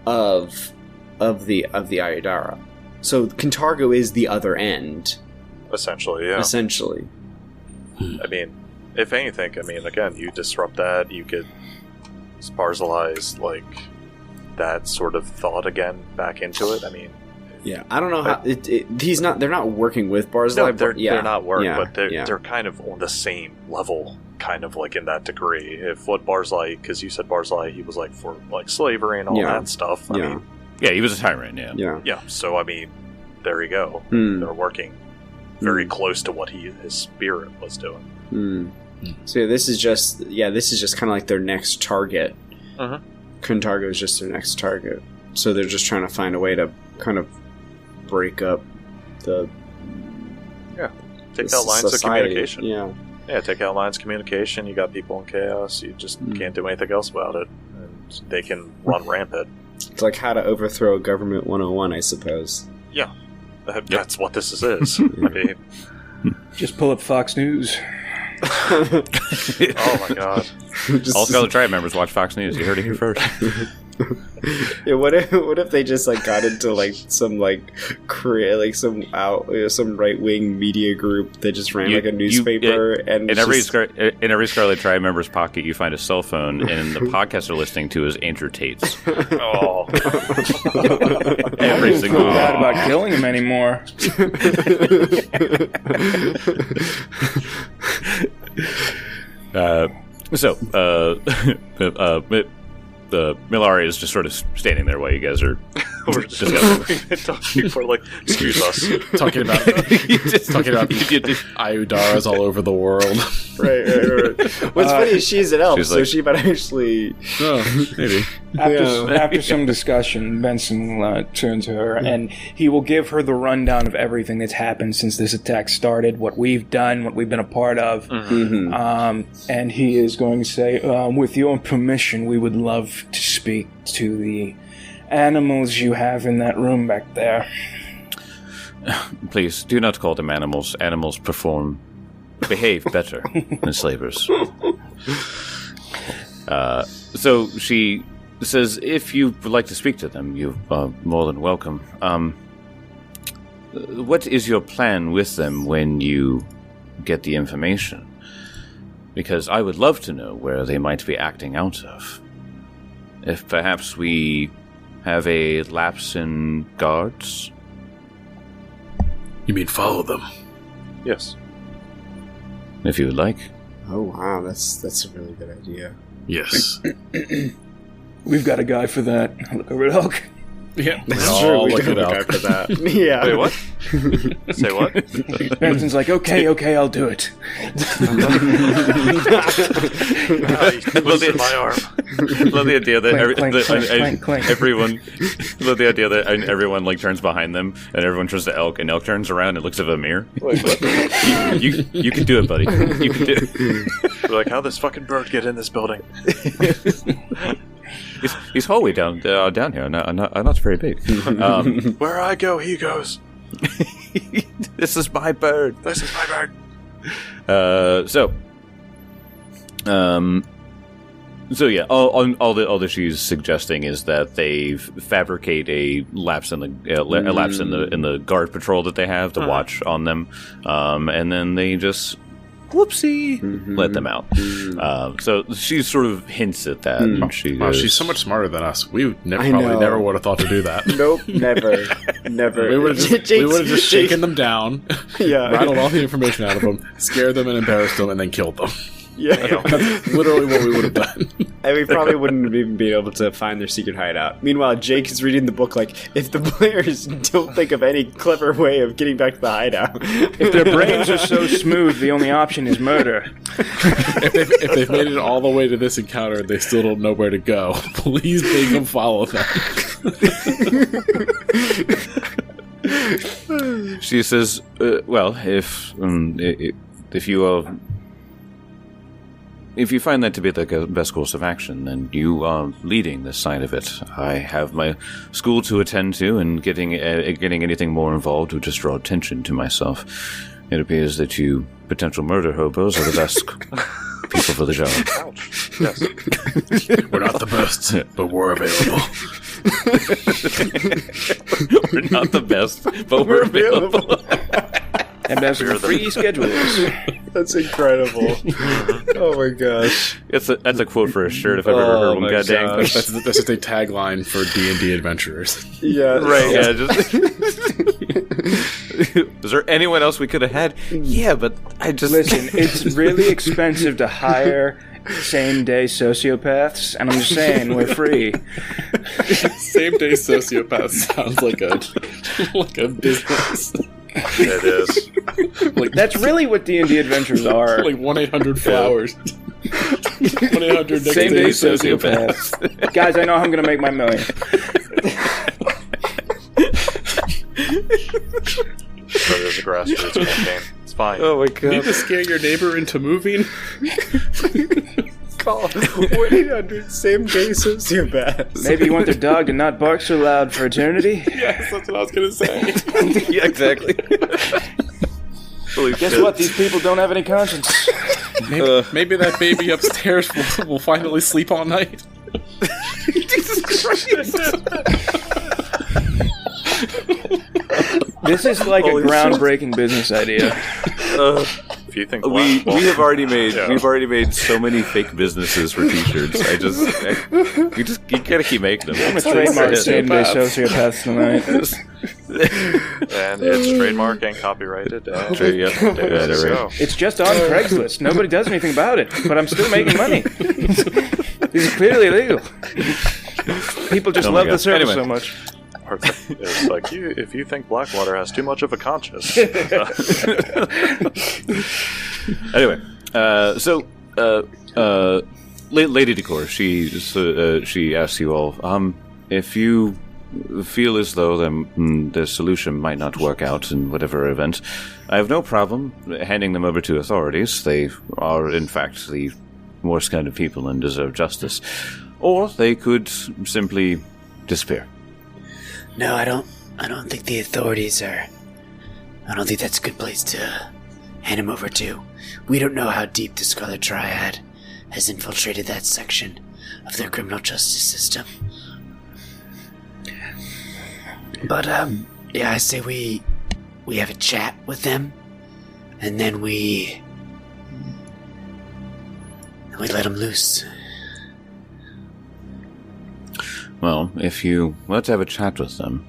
Speaker 3: of the Ayudara. So Kintargo is the other end.
Speaker 5: Essentially, yeah.
Speaker 3: Essentially.
Speaker 5: I mean, if anything, again, you disrupt that, you get Barzillai's, like, that sort of thought again back into it.
Speaker 3: Yeah, I don't know how they're not working with Barzillai.
Speaker 5: No, they're not working, but they're kind of on the same level, kind of like in that degree. If what Barzillai, because you said Barzillai, he was like for like slavery and all that stuff.
Speaker 1: Yeah, he was a tyrant.
Speaker 5: Yeah. So there you go. They're working very close to what his spirit was doing.
Speaker 3: So this is just kind of like their next target. Kintargo is just their next target. So they're just trying to find a way to kind of break up
Speaker 5: take out lines of communication.
Speaker 3: Yeah,
Speaker 5: take out lines of communication. You got people in chaos. You just can't do anything else about it, and they can run rampant.
Speaker 3: It's like how to overthrow a government 101, I suppose.
Speaker 5: Yeah, that's what this is.
Speaker 2: Just pull up Fox News.
Speaker 5: Oh my god!
Speaker 1: All Scarlet Triad members watch Fox News. You heard it here first.
Speaker 3: Yeah, what if they just like got into like some some right wing media group that just ran like a newspaper and
Speaker 1: in every Scarlet Triad member's pocket you find a cell phone, and the podcast they're listening to is Andrew Tate's.
Speaker 5: Oh,
Speaker 2: every single one. Bad about killing him anymore.
Speaker 1: Milari is just sort of standing there while you guys are
Speaker 5: we're just talking for like, excuse us,
Speaker 4: talking about Ayudaras all over the world.
Speaker 3: Right. What's funny is she's an elf, so she might actually.
Speaker 4: Oh, maybe.
Speaker 2: After some discussion, Benson will turn to her, and he will give her the rundown of everything that's happened since this attack started, what we've done, what we've been a part of. And he is going to say, with your permission, we would love to speak to the animals you have in that room back there.
Speaker 1: Please, do not call them animals. Animals behave better than slavers. So she says, if you would like to speak to them, you are more than welcome. What is your plan with them when you get the information? Because I would love to know where they might be acting out of. If perhaps we have a lapse in guards?
Speaker 7: You mean follow them?
Speaker 5: Yes.
Speaker 1: If you would like.
Speaker 3: Oh wow, that's a really good idea.
Speaker 7: Yes.
Speaker 2: We've got a guy for that. Look over at Hulk.
Speaker 4: Yeah,
Speaker 3: that's true. We got a guy for that. Yeah.
Speaker 5: Wait, what? Say what?
Speaker 2: Benson's like, okay, I'll do it.
Speaker 5: Love my arm.
Speaker 1: Love the idea that everyone like turns behind them, and everyone turns to Elk, and Elk turns around and looks at Amir.
Speaker 5: Wait, what?
Speaker 1: You can do it, buddy. You can do it.
Speaker 5: We're like, how'd this fucking bird get in this building?
Speaker 1: He's hallway down here. Not very big.
Speaker 5: Where I go, he goes.
Speaker 1: This is my bird. So yeah, all that she's suggesting is that they fabricate a lapse in the guard patrol that they have to watch on them, and then they just whoopsie, let them out. So she sort of hints at that. And
Speaker 4: she's so much smarter than us. We probably never would have thought to do that.
Speaker 3: Nope, never.
Speaker 4: We would have just shaken them down, rattled all the information out of them, scared them and embarrassed them, and then killed them.
Speaker 3: Yeah,
Speaker 4: that's literally what we would have done.
Speaker 3: And we probably wouldn't have even been able to find their secret hideout. Meanwhile, Jake is reading the book like, if the players don't think of any clever way of getting back to the hideout.
Speaker 2: If their brains are so smooth, the only option is murder.
Speaker 4: If they've made it all the way to this encounter and they still don't know where to go, please make them follow them.
Speaker 1: She says, well, if you if you find that to be the best course of action, then you are leading this side of it. I have my school to attend to, and getting anything more involved would just draw attention to myself. It appears that you potential murder hobos are the best people for the job.
Speaker 5: Ouch. Yes.
Speaker 7: We're not the best, but we're available.
Speaker 1: We're not the best, but we're available.
Speaker 2: And there's some free schedules.
Speaker 3: That's incredible. Oh my gosh.
Speaker 1: That's a quote for a shirt if I've ever heard one. God dang.
Speaker 4: That's just a tagline for D&D adventurers.
Speaker 3: Yeah.
Speaker 1: Right, yeah. Is there anyone else we could have had? Yeah, but I just...
Speaker 2: Listen, it's really expensive to hire same-day sociopaths, and I'm just saying, we're free.
Speaker 4: Same-day sociopaths sounds like a business.
Speaker 5: It is.
Speaker 2: That's really what D&D adventures are.
Speaker 4: Like 1-800-Flowers. 1-800
Speaker 2: Same-day sociopaths. Guys, I know how I'm going to make my million.
Speaker 5: So there's a grassroots campaign. It's fine.
Speaker 1: Oh my god.
Speaker 4: You need to scare your neighbor into moving?
Speaker 3: Call 1-800 same-day sociopaths.
Speaker 2: Maybe you want their dog to not bark so loud for eternity?
Speaker 4: Yes, that's what I was going to say.
Speaker 1: Yeah, exactly.
Speaker 2: Guess what? These people don't have any conscience.
Speaker 4: Maybe that baby upstairs will finally sleep all night.
Speaker 1: Jesus Christ.
Speaker 2: This is like a groundbreaking business idea.
Speaker 5: If you think
Speaker 1: we have already made we've already made so many fake businesses for t-shirts. You gotta keep making them.
Speaker 2: I'm gonna trademark same-day sociopaths tonight.
Speaker 5: And it's trademarked and copyrighted. And
Speaker 2: It's just on Craigslist. Nobody does anything about it, but I'm still making money. This is clearly illegal. People just love the service so much.
Speaker 5: It's like, if you think Blackwater has too much of a conscience.
Speaker 1: Anyway, Lady Decor, she asks you all, if you feel as though the solution might not work out in whatever event, I have no problem handing them over to authorities. They are, in fact, the worst kind of people and deserve justice. Or they could simply disappear.
Speaker 6: No, I don't think the authorities are... I don't think that's a good place to hand him over to. We don't know how deep the Scarlet Triad has infiltrated that section of their criminal justice system. But, I say we have a chat with them, and then we let them loose.
Speaker 1: Well, if you let's have a chat with them,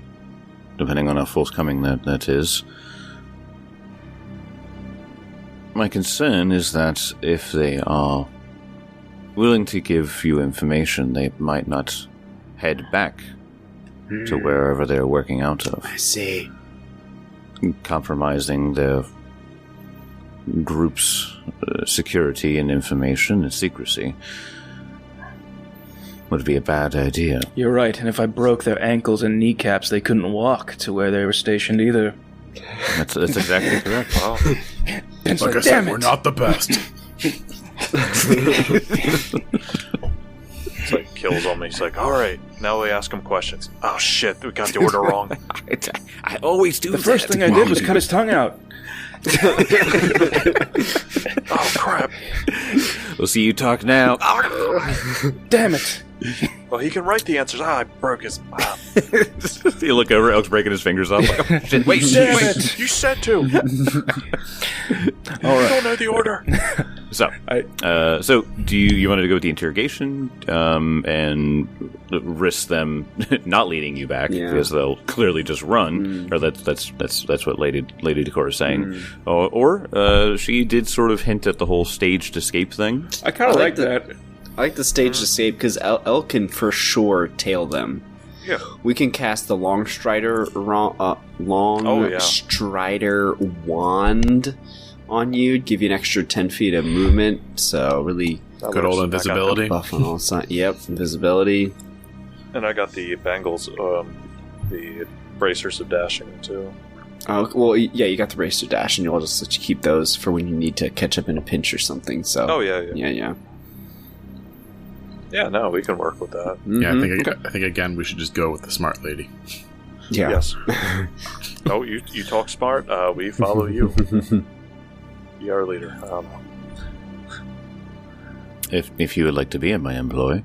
Speaker 1: depending on how forthcoming that is. My concern is that if they are willing to give you information, they might not head back to wherever they're working out of.
Speaker 6: I see.
Speaker 1: Compromising their group's security and information and secrecy would be a bad idea.
Speaker 2: You're right, and if I broke their ankles and kneecaps, they couldn't walk to where they were stationed either.
Speaker 1: That's exactly correct.
Speaker 5: Wow.
Speaker 7: Like I said, we're not the best.
Speaker 5: It's like kills on me. He's like, all right, now we ask him questions. Oh shit, we got the order wrong.
Speaker 1: I always do.
Speaker 2: The first thing I did was cut his tongue out.
Speaker 5: Oh crap.
Speaker 1: We'll see you talk now.
Speaker 2: Damn it.
Speaker 5: Well, he can write the answers. I broke his...
Speaker 1: You look over, Elk's breaking his fingers off. Like, oh, shit, wait.
Speaker 5: You said to!
Speaker 2: All right.
Speaker 5: You don't know the order.
Speaker 1: So do you want to go with the interrogation and risk them not leading you back because they'll clearly just run, or that's what Lady Decor is saying, or she did sort of hint at the whole staged escape thing.
Speaker 2: I kind of like that.
Speaker 3: I like the staged escape because Elk can for sure tail them.
Speaker 5: Yeah,
Speaker 3: we can cast the Long Strider Strider wand on you, give you an extra 10 feet of movement. So really,
Speaker 4: good old invisibility.
Speaker 3: Buff on all sides. Yep, invisibility.
Speaker 5: And I got the bangles, the bracers of dashing too.
Speaker 3: Oh well, yeah, you got the bracer dash, and I'll just let you keep those for when you need to catch up in a pinch or something. So, yeah.
Speaker 5: Yeah, no, we can work with that.
Speaker 4: Mm-hmm. Yeah, I think again we should just go with the smart lady.
Speaker 3: Yeah.
Speaker 5: Yes. Oh, you talk smart. We follow you. You're our leader.
Speaker 1: If you would like to be in my employ,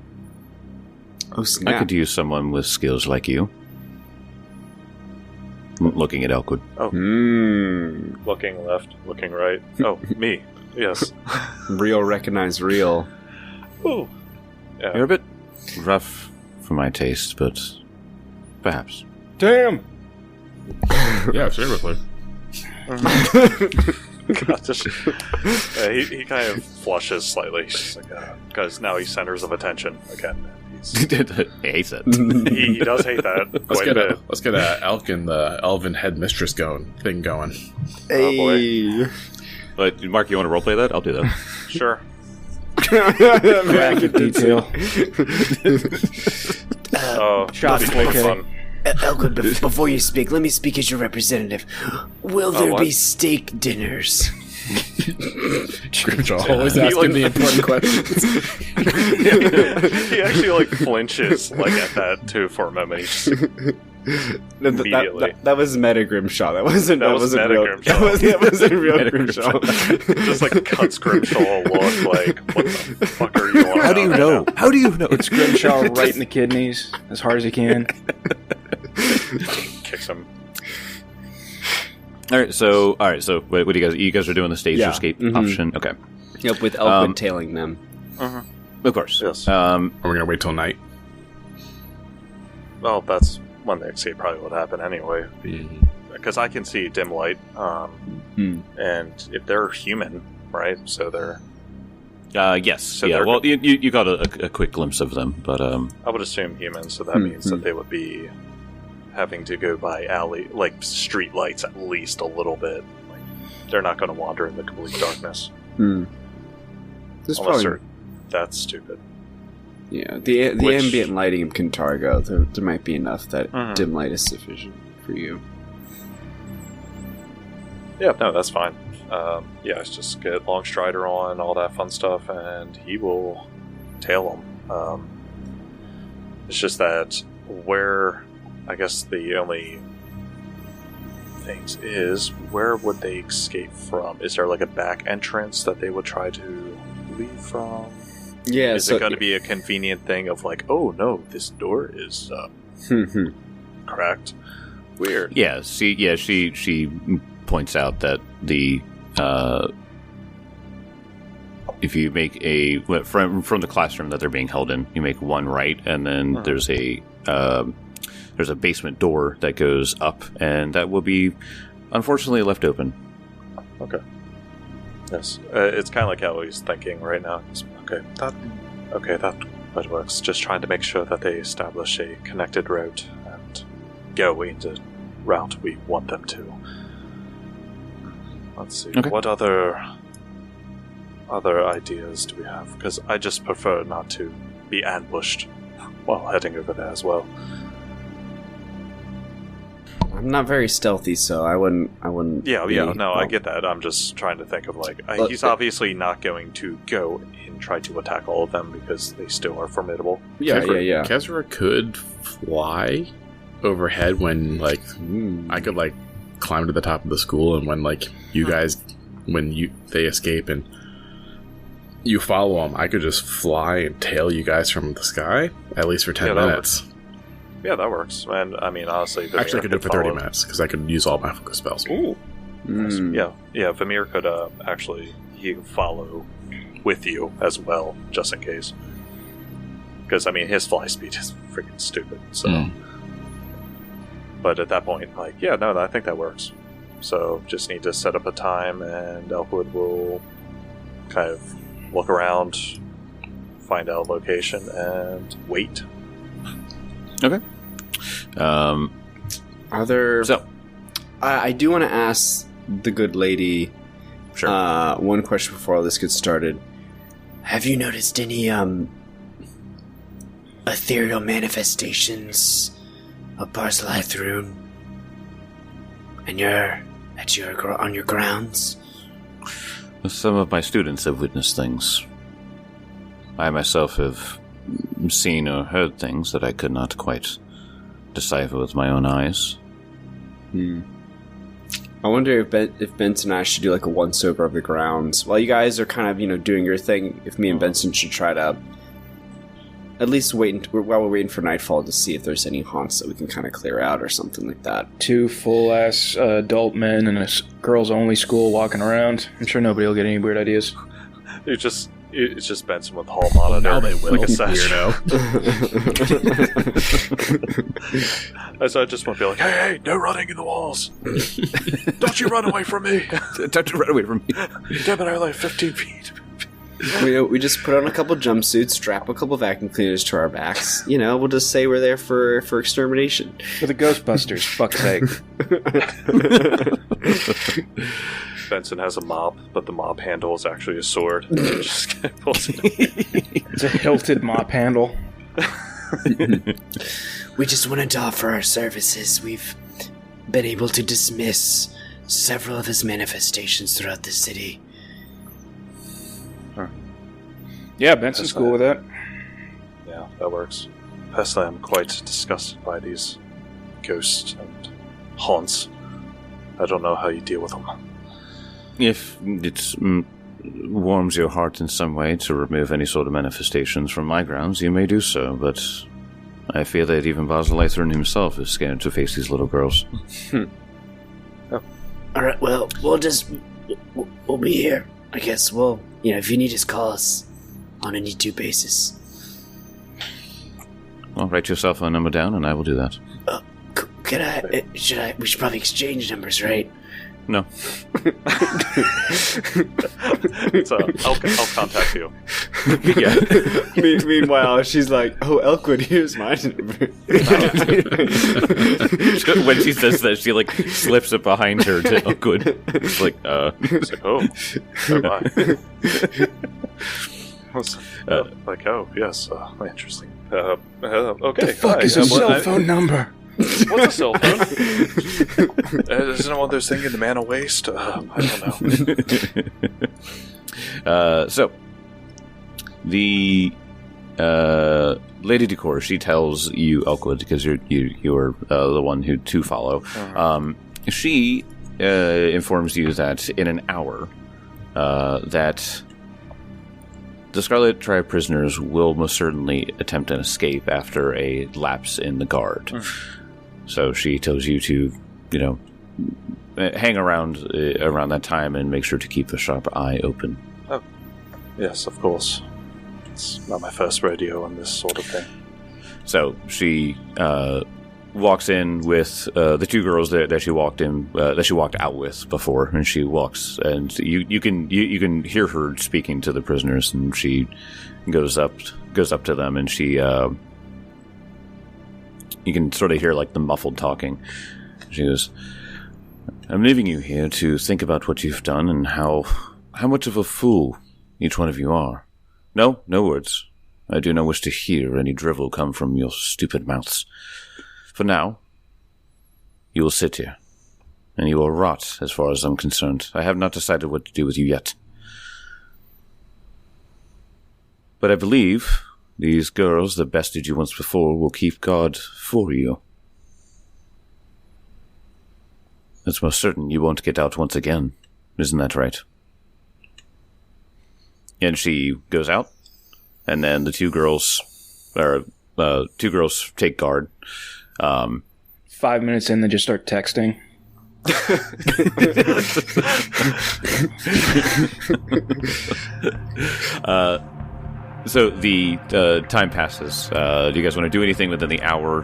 Speaker 3: snap.
Speaker 1: I could use someone with skills like you. Looking at Elkwood.
Speaker 5: Oh. Looking left, looking right. Oh, me. Yes.
Speaker 3: Real recognize real.
Speaker 5: Ooh. Yeah.
Speaker 1: You're a bit rough for my taste, but perhaps.
Speaker 2: Damn!
Speaker 4: Yeah, seriously.
Speaker 5: God, he kind of flushes slightly. He's like, because now he's centers of attention again.
Speaker 1: He hates it.
Speaker 5: He does hate that.
Speaker 4: Let's get Elk and the Elven headmistress going.
Speaker 3: Hey.
Speaker 5: Oh boy.
Speaker 1: But Mark, you want to roleplay that? I'll do that.
Speaker 5: Sure.
Speaker 2: Graphic detail.
Speaker 5: Shot fun.
Speaker 6: Elkwood, before you speak, let me speak as your representative. Will there be steak dinners?
Speaker 4: Scrimshaw always asking the important questions.
Speaker 5: He actually flinches at that too for a moment. He just immediately.
Speaker 3: That was meta Grimshaw. That wasn't
Speaker 5: meta
Speaker 3: real.
Speaker 5: Grimshaw.
Speaker 3: That wasn't real Grimshaw.
Speaker 5: Just cuts Grimshaw a look like, what the fuck are you on?
Speaker 1: How do you know? How do you know?
Speaker 2: It's Grimshaw right in the kidneys as hard as he can.
Speaker 5: Kicks him.
Speaker 1: All right. So what do you guys are doing the stage escape option? Okay.
Speaker 3: Yep, with Elkwood tailing them.
Speaker 1: Of course.
Speaker 5: Yes.
Speaker 4: Are we gonna wait till night?
Speaker 5: Well, that's when the escape probably would happen anyway. Because I can see dim light, and if they're human, right? So they're
Speaker 1: yes. So well, you got a quick glimpse of them, but
Speaker 5: I would assume human. So that means that they would be having to go by street lights at least a little bit. They're not going to wander in the complete darkness. That's stupid.
Speaker 3: Yeah, the ambient lighting of Cantargo, there might be enough that dim light is sufficient for you.
Speaker 5: Yeah, no, that's fine. Let's just get Long Strider on, all that fun stuff, and he will tail them. It's just that I guess the only things is, where would they escape from? Is there a back entrance that they would try to leave from?
Speaker 3: Yeah,
Speaker 5: is it going to be a convenient thing of oh no, this door is cracked? Weird.
Speaker 1: Yeah. She points out that the if you make from the classroom that they're being held in, you make one right, and then there's a basement door that goes up, and that will be unfortunately left open.
Speaker 5: Okay. Yes, it's kind of like how he's thinking right now. That works. Just trying to make sure that they establish a connected route and go in the route we want them to. Let's see.
Speaker 1: Okay.
Speaker 5: What other ideas do we have? Because I just prefer not to be ambushed while heading over there as well.
Speaker 3: I'm not very stealthy, so I wouldn't.
Speaker 5: I get that. I'm just trying to think of he's obviously not going to go and try to attack all of them because they still are formidable.
Speaker 3: Yeah.
Speaker 4: Kezra could fly overhead when I could climb to the top of the school, and when they escape and you follow him, I could just fly and tail you guys from the sky, at least for 10 minutes.
Speaker 5: Yeah, that works. And, I mean, honestly...
Speaker 4: Actually, I could do it for 30 minutes, because I could use all my focus spells.
Speaker 5: Ooh. Yeah, Vamir could actually... He can follow with you as well, just in case. Because, I mean, his fly speed is freaking stupid, so... But at that point, like, yeah, no, I think that works. So, just need to set up a time, and Elkwood will kind of look around, find out location, and wait.
Speaker 1: Okay.
Speaker 3: Are there... So, I do want to ask the good lady one question before all this gets started.
Speaker 6: Have you noticed any ethereal manifestations of Barzillai Thrune on your grounds?
Speaker 1: Some of my students have witnessed things. I myself have seen or heard things that I could not quite decipher with my own eyes.
Speaker 3: I wonder if Benson and I should do like a once-over of the grounds. While you guys are kind of, doing your thing, if me and Benson should try to at least wait while we're waiting for nightfall to see if there's any haunts that we can kind of clear out or something like that.
Speaker 2: 2 full-ass adult men in a girls-only school walking around. I'm sure nobody will get any weird ideas.
Speaker 5: It's just Benson with hall monitor.
Speaker 4: Now they will,
Speaker 5: like a
Speaker 4: weirdo.
Speaker 5: So I just want to be like, hey, no running in the walls. Don't you run away from me.
Speaker 1: Don't you run away from me.
Speaker 5: Damn it, I like 15 feet.
Speaker 3: We just put on a couple jumpsuits, strap a couple vacuum cleaners to our backs. We'll just say we're there for extermination.
Speaker 2: For the Ghostbusters, fuck's sake.
Speaker 5: Benson has a mop, but the mop handle is actually a sword. Just pulls it.
Speaker 2: It's a hilted mop handle.
Speaker 6: We just wanted to offer our services. We've been able to dismiss several of his manifestations throughout the city.
Speaker 2: Yeah, Benson's cool with that.
Speaker 5: Yeah, that works. Personally, I'm quite disgusted by these ghosts and haunts. I don't know how you deal with them.
Speaker 1: If it warms your heart in some way to remove any sort of manifestations from my grounds, you may do so, but I fear that even Barzillai Thrune himself is scared to face these little girls.
Speaker 6: Alright, well, we'll be here. I guess if you need us, call us on a need-to basis.
Speaker 1: Well, write your cell phone number down and I will do that.
Speaker 6: We should probably exchange numbers, right?
Speaker 1: No.
Speaker 5: So I'll contact you.
Speaker 3: Yeah. Meanwhile, she's like, "Oh, Elkwood, here's my number."
Speaker 1: When she says that, she slips it behind her to Elkwood. It's like,
Speaker 5: It's like, oh my. Yes, interesting. Okay.
Speaker 2: The fuck is a cell phone number?
Speaker 5: What's a cell phone? Isn't it one of those things in the mana waste? I don't
Speaker 1: know. So, the Lady Decor, she tells you, Elkwood, because you're the one to follow. She informs you that in an hour, that the Scarlet Tribe prisoners will most certainly attempt an escape after a lapse in the guard. So she tells you to, hang around that time and make sure to keep a sharp eye open.
Speaker 5: Oh, yes, of course. It's not my first rodeo on this sort of thing.
Speaker 1: So she walks in with the 2 girls that she walked out with before, and she walks, and you can hear her speaking to the prisoners, and she goes up to them, and she you can sort of hear the muffled talking. She goes, "I'm leaving you here to think about what you've done and how much of a fool each one of you are. No words. I do not wish to hear any drivel come from your stupid mouths. For now, you will sit here, and you will rot as far as I'm concerned. I have not decided what to do with you yet. But I believe these girls that bested you once before will keep guard for you. It's most certain you won't get out once again. Isn't that right?" And she goes out, and then the two girls take guard.
Speaker 2: 5 minutes in, they just start texting.
Speaker 1: So the time passes. Do you guys want to do anything within the hour?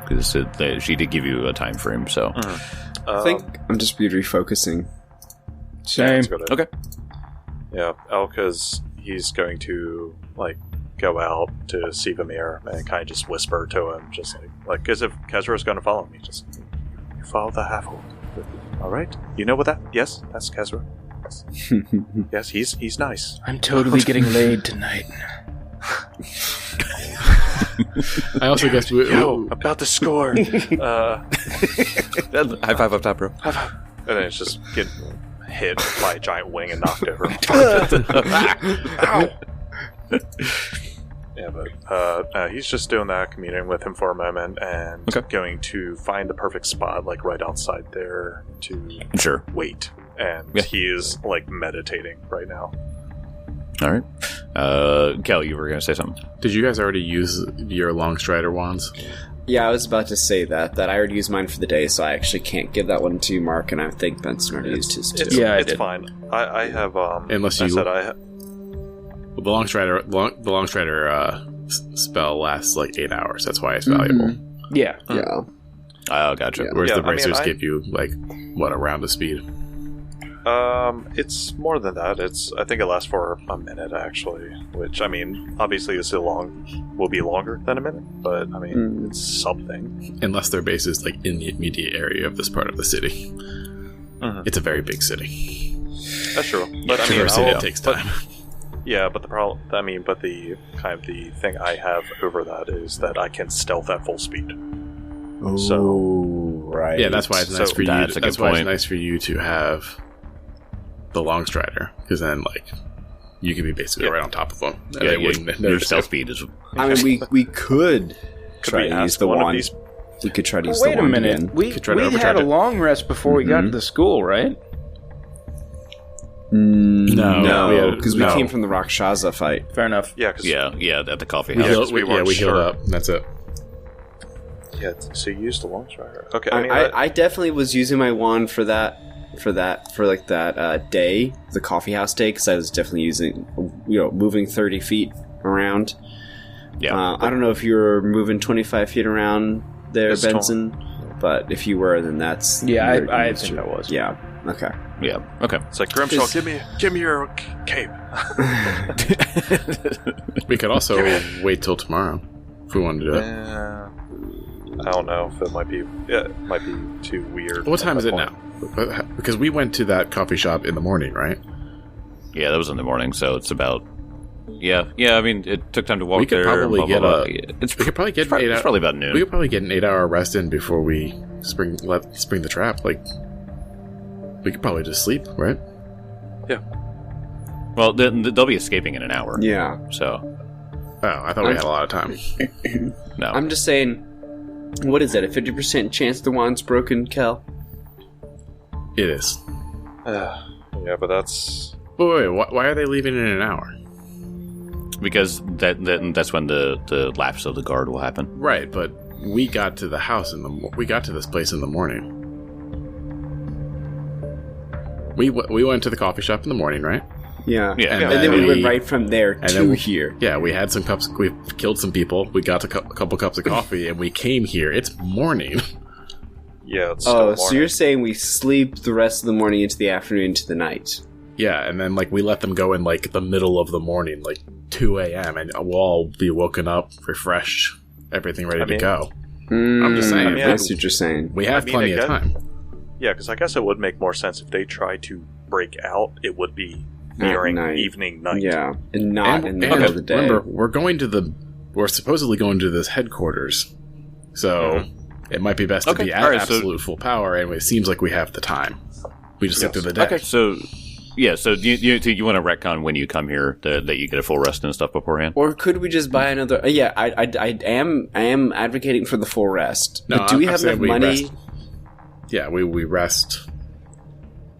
Speaker 1: Because she did give you a time frame. So
Speaker 3: I think I'm just refocusing.
Speaker 2: Same.
Speaker 1: Okay.
Speaker 5: Yeah, Elka's he's going to go out to see Vamir and kind of just whisper to him, just like as if Kezra's going to follow me. Just you follow the half-orc. All right, you know what that? Yes, that's Kezra. Yes, he's nice.
Speaker 2: I'm totally getting laid tonight.
Speaker 4: I also guess
Speaker 5: about to score.
Speaker 1: High five up top, bro.
Speaker 5: And then it's just getting hit by a giant wing and knocked over. Ow! Yeah, but he's just doing that, communing with him for a moment, and going to find the perfect spot, right outside there, to wait. And he is meditating right now.
Speaker 1: All right, Kel, you were going to say something.
Speaker 4: Did you guys already use your long strider wands?
Speaker 3: Yeah, I was about to say that I already used mine for the day, so I actually can't give that one to Mark, and I think Benson already used his too.
Speaker 5: It's fine. I have
Speaker 4: unless you the long strider spell lasts 8 hours. That's why it's valuable.
Speaker 3: Mm-hmm.
Speaker 2: Yeah.
Speaker 1: Oh, gotcha.
Speaker 4: Whereas the bracers give you a round of speed.
Speaker 5: It's more than that. I think it lasts for a minute actually, which obviously will be longer than a minute, but it's something.
Speaker 4: Unless their base is in the immediate area of this part of the city. Mm-hmm. It's a very big city.
Speaker 5: That's true, but
Speaker 4: it takes time.
Speaker 5: Yeah, but the problem, but the kind of the thing I have over that is that I can stealth at full speed.
Speaker 3: Oh,
Speaker 5: so,
Speaker 3: right.
Speaker 4: Yeah, that's why it's nice for you.
Speaker 1: That's why
Speaker 4: it's nice for you to have the long strider, because then you can be basically right on top of them.
Speaker 1: Yeah, your stealth speed is.
Speaker 3: We could try to use the wand. We could try to use the wand.
Speaker 2: Wait a minute.
Speaker 3: Again.
Speaker 2: We had a long rest before we got to the school, right?
Speaker 3: No, because we came from the Rakshasa fight.
Speaker 2: Fair enough.
Speaker 5: Yeah,
Speaker 1: at the coffee house.
Speaker 5: We
Speaker 4: healed up. And that's it.
Speaker 5: Yeah, so you used the long strider. Okay,
Speaker 3: I definitely was using my wand for that day, the coffee house day, because I was definitely using, moving 30 feet around.
Speaker 1: Yeah.
Speaker 3: I don't know if you were moving 25 feet around there, Benson, but if you were, then that's...
Speaker 2: Yeah, I think I was.
Speaker 3: Yeah, okay.
Speaker 1: Yeah, okay.
Speaker 5: It's Grimshaw, give me your cape.
Speaker 4: We could also wait till tomorrow if we wanted to do it.
Speaker 5: I don't know if it might be too weird.
Speaker 4: What time is it now? Because we went to that coffee shop in the morning, right?
Speaker 1: Yeah, that was in the morning, so it's about... Yeah, it took time to walk there.
Speaker 4: We could probably
Speaker 1: It's probably about noon.
Speaker 4: We could probably get an 8-hour rest in before we spring the trap. We could probably just sleep, right?
Speaker 5: Yeah.
Speaker 1: Well, they'll be escaping in an hour.
Speaker 3: Yeah.
Speaker 1: So...
Speaker 4: Oh, I thought we had a lot of time.
Speaker 3: No. I'm just saying, what is that, a 50% chance the wand's broken, Kel?
Speaker 4: It is.
Speaker 5: Yeah, but that's...
Speaker 4: Wait, why are they leaving in an hour?
Speaker 1: Because that's when the lapse of the guard will happen.
Speaker 4: Right, but we got to the house we got to this place in the morning. We went to the coffee shop in the morning, right?
Speaker 3: Yeah.
Speaker 1: Yeah.
Speaker 3: And then we went right from there to here.
Speaker 4: Yeah, we had some cups. We killed some people. We got a couple cups of coffee, and we came here. It's morning.
Speaker 5: Yeah. It's still morning.
Speaker 3: So you're saying we sleep the rest of the morning into the afternoon into the night?
Speaker 4: Yeah, and then we let them go in the middle of the morning, 2 a.m., and we'll all be woken up, refreshed, everything ready to go. I'm just saying.
Speaker 3: That's what you're saying.
Speaker 4: We have plenty of time.
Speaker 5: Yeah, because I guess it would make more sense if they try to break out. It would be nearing evening night.
Speaker 3: Yeah, and not in the middle of the day.
Speaker 4: Remember, we're supposedly going to this headquarters, so it might be best to be at absolute full power. And it seems like we have the time. We just look through the day.
Speaker 1: Okay, so you want to retcon when you come here that you get a full rest and stuff beforehand,
Speaker 3: or could we just buy another? I am advocating for the full rest.
Speaker 4: No,
Speaker 3: but do we have enough money?
Speaker 4: Yeah, we rest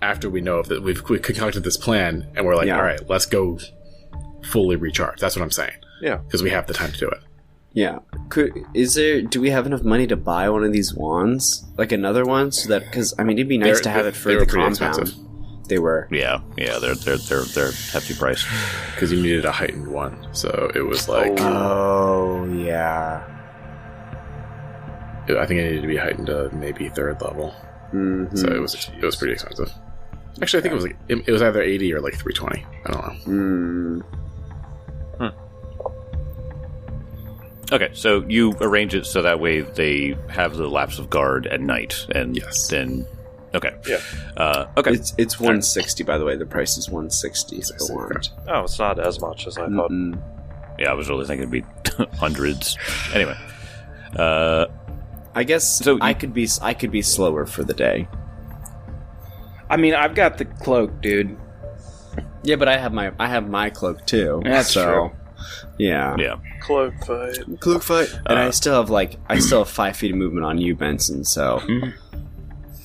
Speaker 4: after we know that we've concocted this plan, and we're all right, let's go fully recharged. That's what I'm saying.
Speaker 5: Yeah.
Speaker 4: Because we have the time to do it.
Speaker 3: Yeah. Do we have enough money to buy one of these wands? Like another one? So that, because, I mean, it'd be nice to have it for the compound. Expensive. They were.
Speaker 1: Yeah, they're hefty price.
Speaker 4: Because you needed a heightened one. So it was like...
Speaker 3: Oh, yeah.
Speaker 4: I think it needed to be heightened to maybe 3rd level.
Speaker 3: Mm-hmm.
Speaker 4: So it was pretty expensive. Actually, I think it was either 80 or like 320. I don't know.
Speaker 1: Okay, so you arrange it so that way they have the lapse of guard at night, and then okay, okay.
Speaker 3: It's 160 by the way. The price is 160 for the wand.
Speaker 5: Oh, it's not as much as I thought.
Speaker 1: Yeah, I was really thinking it'd be hundreds. Anyway,
Speaker 3: I guess so. I could be slower for the day.
Speaker 2: I mean, I've got the cloak, dude.
Speaker 3: Yeah, but I have my cloak too.
Speaker 2: That's true.
Speaker 3: Yeah.
Speaker 5: Cloak fight.
Speaker 3: And I still have 5 feet of movement on you, Benson. So.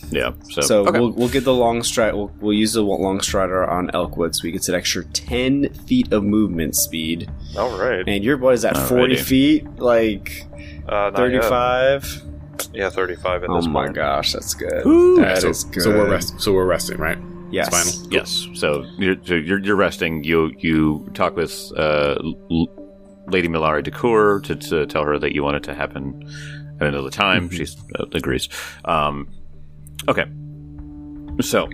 Speaker 1: Yeah.
Speaker 3: So okay. we'll get the long stride. We'll use the long strider on Elkwood, so we get an extra 10 feet of movement speed.
Speaker 5: All right.
Speaker 3: And your boy is at 40 feet, like 35.
Speaker 5: Yeah, 35 at this point.
Speaker 3: Oh my gosh, that's good.
Speaker 4: That is good. So we're resting, right?
Speaker 3: Yes.
Speaker 4: It's final.
Speaker 1: Yes. So you're resting. You talk with Lady Milari Decour to tell her that you want it to happen at another time. She agrees. Okay. So,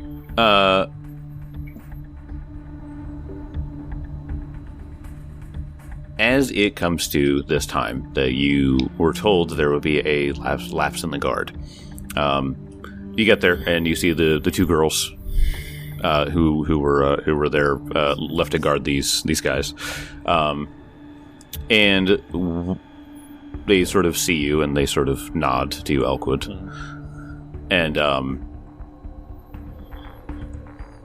Speaker 1: as it comes to this time that you were told there would be a lapse in the guard, you get there and you see the 2 girls who were there left to guard these guys, and they sort of see you and they sort of nod to you, Elkwood. And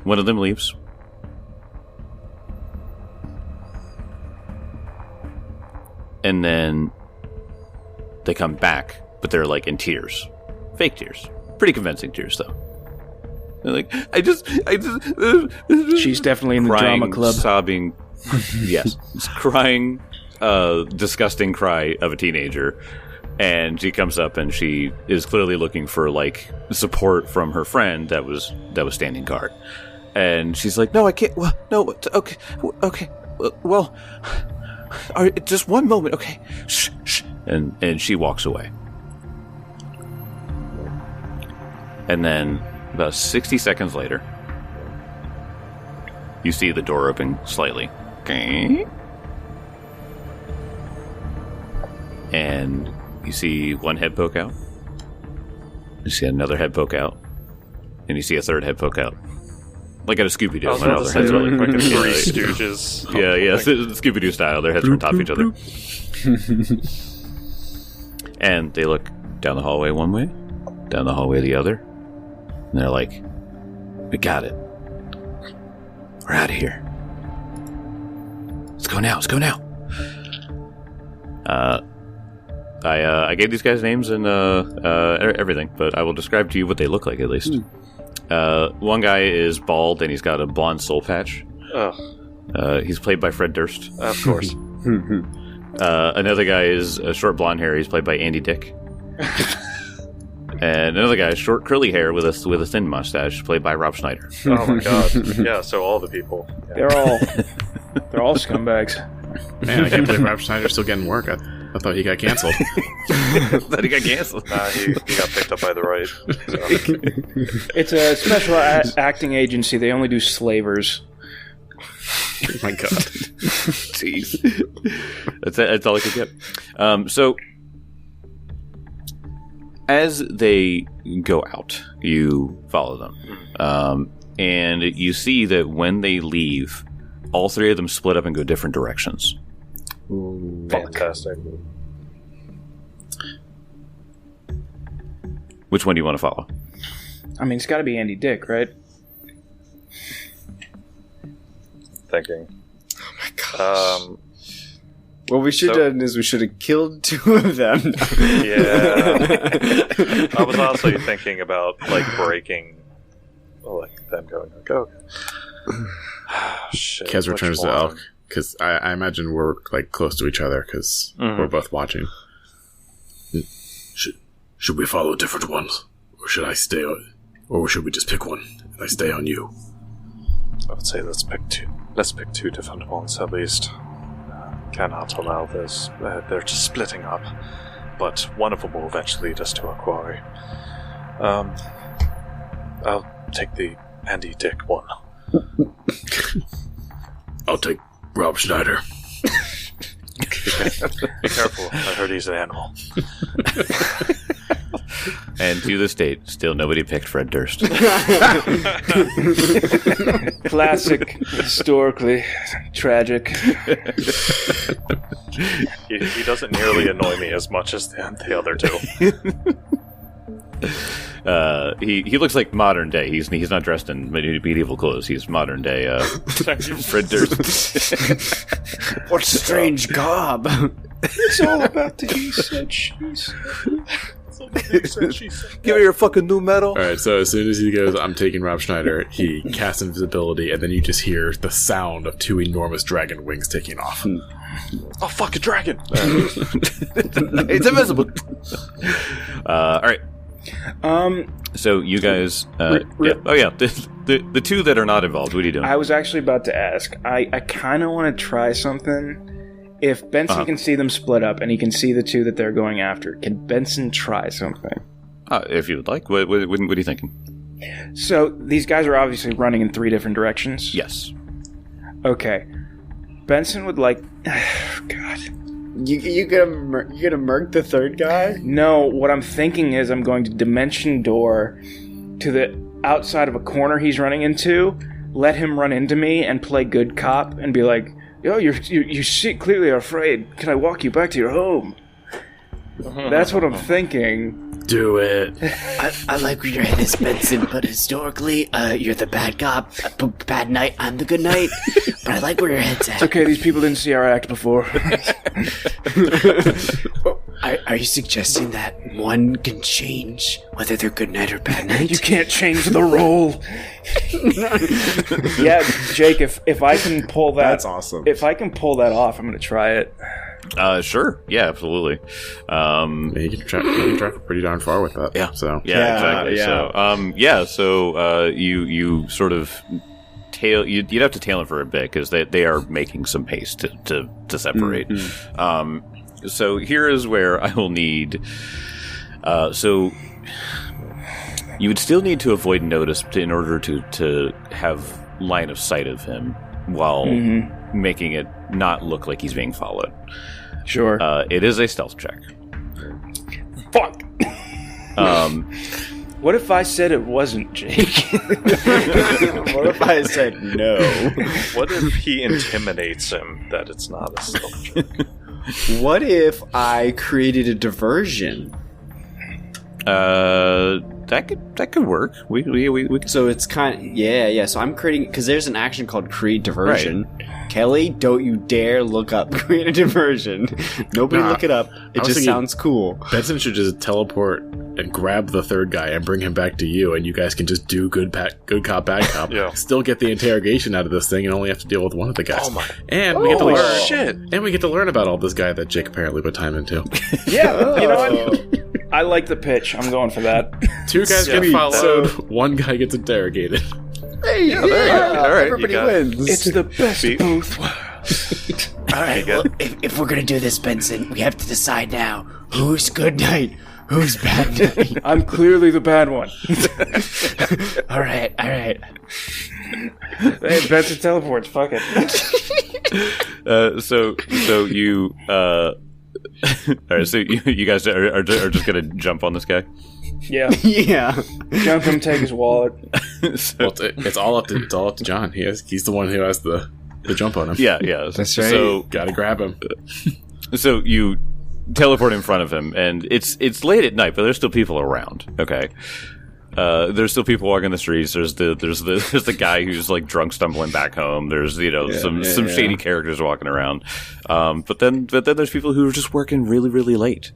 Speaker 1: one of them leaves. And then they come back, but they're like in tears. Fake tears. Pretty convincing tears, though. They're like, I just
Speaker 2: She's definitely in the
Speaker 1: crying,
Speaker 2: drama club.
Speaker 1: Sobbing. Yes. Crying, disgusting cry of a teenager. And she comes up and she is clearly looking for like support from her friend that was standing guard. And she's like, "No, I can't. Well, no, okay. Well, all right, just one moment, okay? Shh." And she walks away. And then about 60 seconds later, you see the door open slightly. Okay. And you see one head poke out. You see another head poke out. And you see a third head poke out. Like at a Scooby-Doo.
Speaker 5: I know, their heads are like fucking Three Stooges.
Speaker 1: Yeah, Scooby-Doo style. Their heads are on top of each other. And they look down the hallway one way, down the hallway the other. And they're like, "We got it. We're out of here. Let's go now. I gave these guys names and everything, but I will describe to you what they look like at least. One guy is bald and he's got a blonde soul patch. He's played by Fred Durst.
Speaker 5: Of course.
Speaker 1: Another guy is short blonde hair. He's played by Andy Dick. And another guy is short curly hair with a thin mustache, played by Rob Schneider.
Speaker 5: Oh my god! Yeah, so all the people. Yeah.
Speaker 2: They're all scumbags.
Speaker 4: Man, I can't believe Rob Schneider's still getting work. I thought he got canceled.
Speaker 1: He got
Speaker 5: picked up by the right. So.
Speaker 2: It's a special acting agency. They only do slavers.
Speaker 4: Oh my god.
Speaker 1: Jeez. That's all I could get. So, as they go out, you follow them. And you see that when they leave, all 3 of them split up and go different directions.
Speaker 5: Ooh, fantastic.
Speaker 1: Which one do you want to follow?
Speaker 2: I mean, it's got to be Andy Dick, right?
Speaker 5: Thinking.
Speaker 3: Oh my gosh. What we should have done is we should have killed 2 of them.
Speaker 5: Yeah. I was also thinking about like breaking, like them going, "Go." Shit,
Speaker 4: Kez returns to Elk. because I imagine we're like close to each other because we're both watching.
Speaker 7: Should we follow different ones, or should I stay on, or should we just pick one and I stay on you?
Speaker 5: I would say let's pick two. Let's pick two different ones at least. Cannot allow this. They're just splitting up, but one of them will eventually lead us to a quarry. I'll take the Andy Dick one.
Speaker 7: I'll take Rob Schneider.
Speaker 5: Be careful. I heard he's an animal.
Speaker 1: And to this date, still nobody picked Fred Durst.
Speaker 2: Classic, historically tragic.
Speaker 5: He doesn't nearly annoy me as much as the other two.
Speaker 1: He looks like modern day. He's not dressed in medieval clothes. He's modern day Fred Durst.
Speaker 3: What strange garb!
Speaker 2: It's all about the he said, she said.
Speaker 1: Give me your fucking new metal.
Speaker 4: Alright, so as soon as he goes, I'm taking Rob Schneider, he casts invisibility, and then you just hear the sound of two enormous dragon wings taking off.
Speaker 5: Oh, fuck, a dragon!
Speaker 1: It's invisible. Alright. So you guys, the two that are not involved. What are you doing?
Speaker 2: I was actually about to ask. I kind of want to try something. If Benson can see them split up and he can see the two that they're going after, can Benson try something?
Speaker 1: If you would like. What are you thinking?
Speaker 2: So these guys are obviously running in 3 different directions.
Speaker 1: Yes.
Speaker 2: Okay. Benson would like. God.
Speaker 3: You gonna murk the third guy?
Speaker 2: No, what I'm thinking is I'm going to dimension door to the outside of a corner he's running into, let him run into me and play good cop and be like, "Yo, you clearly are afraid. Can I walk you back to your home?" That's what I'm thinking.
Speaker 7: Do it.
Speaker 6: I like where your head is, Benson, but historically, you're the bad cop, bad knight, I'm the good knight. But I like where your head's at.
Speaker 2: It's okay, these people didn't see our act before.
Speaker 6: Are you suggesting that one can change whether they're good knight or bad knight?
Speaker 2: You can't change the role. Yeah, Jake, if I can pull that...
Speaker 3: That's awesome.
Speaker 2: If I can pull that off, I'm going to try it.
Speaker 1: Sure. Yeah, absolutely.
Speaker 4: You can travel pretty darn far with that.
Speaker 1: Yeah.
Speaker 4: So
Speaker 1: exactly.
Speaker 3: Yeah.
Speaker 1: So, you sort of you'd have to tail it for a bit because they are making some pace to separate. Mm-hmm. So here is where I will need. So you would still need to avoid notice in order to have line of sight of him while making it not look like he's being followed.
Speaker 2: Sure.
Speaker 1: It is a stealth check.
Speaker 2: Fuck. What if I said it wasn't, Jake?
Speaker 3: What if I said no?
Speaker 5: What if he intimidates him that it's not a stealth check?
Speaker 3: What if I created a diversion?
Speaker 1: That could work. We could.
Speaker 3: So it's kind of, yeah. So I'm creating, because there's an action called create diversion. Right. Kelly, don't you dare look up create a diversion. Nobody look it up. It just sounds cool.
Speaker 4: Benson should just teleport and grab the third guy and bring him back to you, and you guys can just do good cop, bad cop.
Speaker 5: Yeah.
Speaker 4: Still get the interrogation out of this thing and only have to deal with one of the guys.
Speaker 5: Oh my!
Speaker 4: And we get to learn. And we get to learn about all this guy that Jake apparently put time into.
Speaker 2: Yeah, you know what? I like the pitch. I'm going for that.
Speaker 4: 2 guys get followed. 1 guy gets interrogated.
Speaker 3: Hey,
Speaker 1: there you go. All right,
Speaker 3: everybody wins.
Speaker 2: It's the best of both worlds.
Speaker 6: All right, well, if we're going to do this, Benson, we have to decide now who's good knight, who's bad knight.
Speaker 2: I'm clearly the bad one.
Speaker 6: All right.
Speaker 2: Hey, Benson teleports. Fuck it.
Speaker 1: So you. All right, so you guys are just gonna jump on this guy?
Speaker 2: Yeah.
Speaker 3: Yeah.
Speaker 2: Jump him, take his wallet.
Speaker 4: Well, it's all up to John. He's the one who has the jump on him.
Speaker 1: Yeah.
Speaker 3: That's right.
Speaker 1: So
Speaker 4: gotta grab him.
Speaker 1: So you teleport in front of him, and it's late at night, but there's still people around. Okay. There's still people walking the streets. There's the guy who's like drunk stumbling back home. There's some shady characters walking around. But then there's people who are just working really, really late.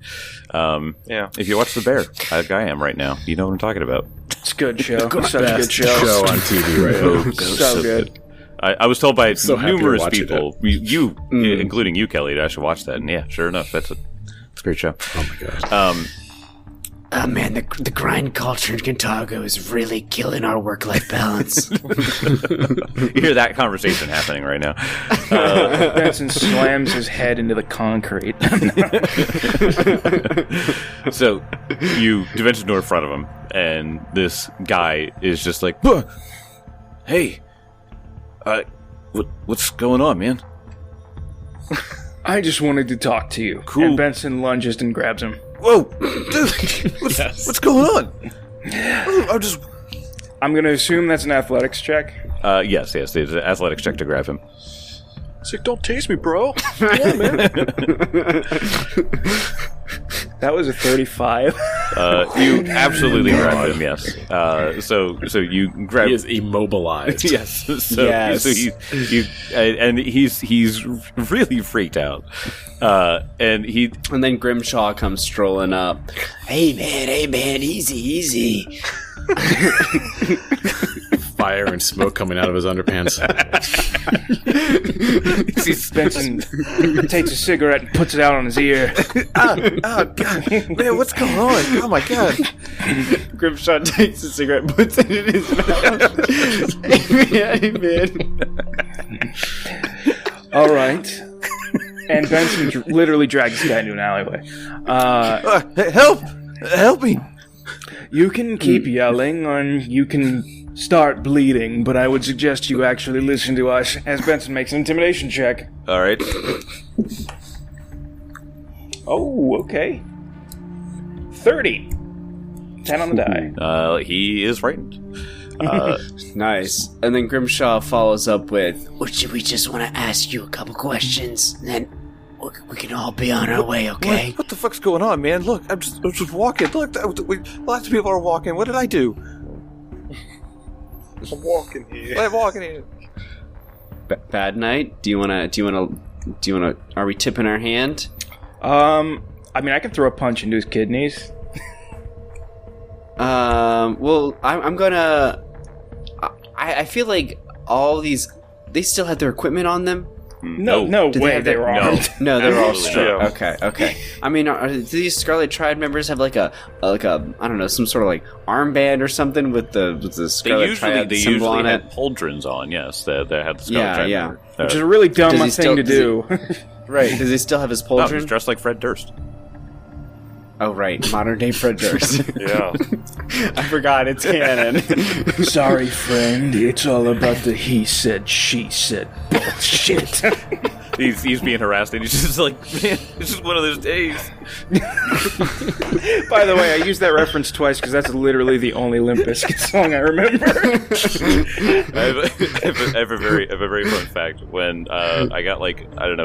Speaker 1: If you watch The Bear, like I am right now, you know what I'm talking about.
Speaker 2: It's a good show. Such a
Speaker 4: Best
Speaker 2: good show.
Speaker 4: show on TV right now.
Speaker 2: So good.
Speaker 1: I was told by numerous people, you including you, Kelly, that I should watch that. And yeah, sure enough, it's a great show.
Speaker 7: Oh my god.
Speaker 6: Man, the grind culture in Kintargo is really killing our work-life balance.
Speaker 1: You hear that conversation happening right now.
Speaker 2: Benson slams his head into the concrete.
Speaker 1: So you dimension door in front of him, and this guy is just like, "Hey, what's going on, man?"
Speaker 2: I just wanted to talk to you.
Speaker 1: Cool.
Speaker 2: And Benson lunges and grabs him.
Speaker 1: Whoa, dude, what's going on?
Speaker 2: I'm going to assume that's an athletics check.
Speaker 1: Yes, it's an athletics check to grab him.
Speaker 5: It's like, don't tase me, bro. Yeah, man.
Speaker 2: That was a 35.
Speaker 1: You absolutely grab him, yes. So you grab.
Speaker 4: He is immobilized.
Speaker 1: Yes. So he's really freaked out. And
Speaker 3: then Grimshaw comes strolling up.
Speaker 6: Hey man, easy.
Speaker 4: Fire and smoke coming out of his underpants.
Speaker 2: Benson takes a cigarette and puts it out on his ear.
Speaker 1: Oh God, man, what's going on? Oh my God.
Speaker 3: Grimshaw takes a cigarette and puts it in his mouth. Hey man.
Speaker 2: All right. And Benson literally drags this guy into an alleyway.
Speaker 1: Help me.
Speaker 2: You can keep yelling, and you can start bleeding, but I would suggest you actually listen to us as Benson makes an intimidation check.
Speaker 1: All right.
Speaker 2: Oh, okay. 30. 10 on the die.
Speaker 1: He is frightened.
Speaker 3: Nice. And then Grimshaw follows up with,
Speaker 6: we just want to ask you a couple questions, and then we can all be on our way, okay?
Speaker 1: What the fuck's going on, man? Look, I'm just walking. Look, lots of people are walking. What did I do?
Speaker 5: I'm walking here.
Speaker 1: I'm walking here.
Speaker 3: Bad night? Do you wanna, are we tipping our hand?
Speaker 2: I mean, I can throw a punch into his kidneys.
Speaker 3: Well, I'm gonna, I feel like all these, they still have their equipment on them.
Speaker 2: No way they were armed.
Speaker 3: No, they're all stripped.
Speaker 5: Yeah.
Speaker 3: Okay. I mean, do these Scarlet Triad members have like a I don't know, some sort of like armband or something with the Scarlet Triad symbol on it?
Speaker 1: Have pauldrons on. Yes, they have the Scarlet Triad.
Speaker 3: Yeah.
Speaker 2: Which is a really dumb thing to do.
Speaker 3: Right? Does he still have his
Speaker 1: No,
Speaker 3: pauldron?
Speaker 1: he's dressed like Fred Durst.
Speaker 3: Oh, right. Modern day Fred Durst.
Speaker 5: Yeah.
Speaker 3: I forgot it's canon.
Speaker 2: Sorry, friend. It's all about the he said, she said bullshit.
Speaker 1: He's being harassed, and he's just like, man, it's just one of those days.
Speaker 2: By the way, I used that reference twice because that's literally the only Limp Bizkit song I remember.
Speaker 1: I have a very fun fact. When I got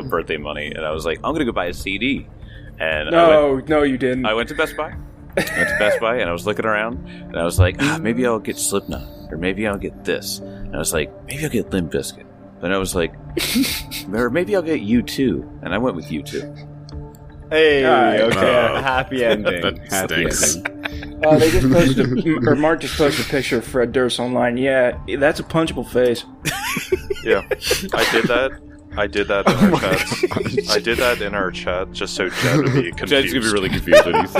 Speaker 1: birthday money, and I was like, I'm gonna go buy a CD. And
Speaker 2: no, you didn't.
Speaker 1: I went to Best Buy. And I was looking around, and I was like, maybe I'll get Slipknot, or maybe I'll get this. And I was like, maybe I'll get Limp Bizkit. And I was like, or maybe I'll get U2. And I went with U2.
Speaker 3: Hey, okay, happy ending.
Speaker 4: That stinks.
Speaker 2: They just posted, Mark just posted a picture of Fred Durst online. Yeah, that's a punchable face.
Speaker 5: Yeah, I did that in our chat. I did that in our chat just so Jed would be confused.
Speaker 1: Jed's gonna be really confused when he gets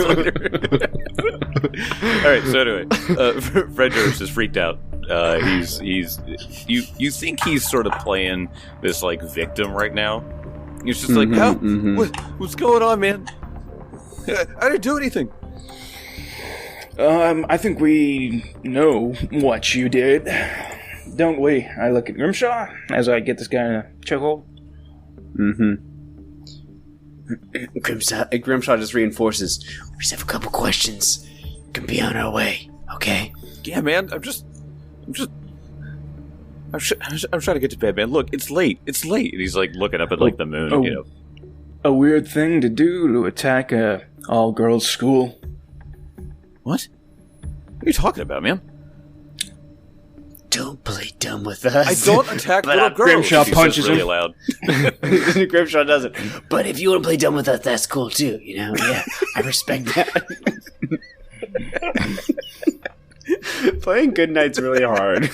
Speaker 1: later. All right. So anyway, Fred Durst is freaked out. You think he's sort of playing this like victim right now. He's just like, what's going on, man? I didn't do anything.
Speaker 2: I think we know what you did. Don't we? I look at Grimshaw as I get this guy in a chokehold.
Speaker 3: Grimshaw just reinforces.
Speaker 6: We just have a couple questions. Can be on our way, okay?
Speaker 1: Yeah, man. I'm trying to get to bed, man. Look, it's late. And he's like looking up at like the moon. You know,
Speaker 2: a weird thing to do to attack a all-girls school.
Speaker 1: What are you talking about, man?
Speaker 6: Don't play dumb with us.
Speaker 1: I don't attack little girls.
Speaker 2: Grimshaw punches
Speaker 1: really
Speaker 2: him.
Speaker 1: Loud.
Speaker 3: Grimshaw doesn't.
Speaker 6: But if you want to play dumb with us, that's cool too, you know? Yeah, I respect that.
Speaker 3: Playing Good Night's really hard.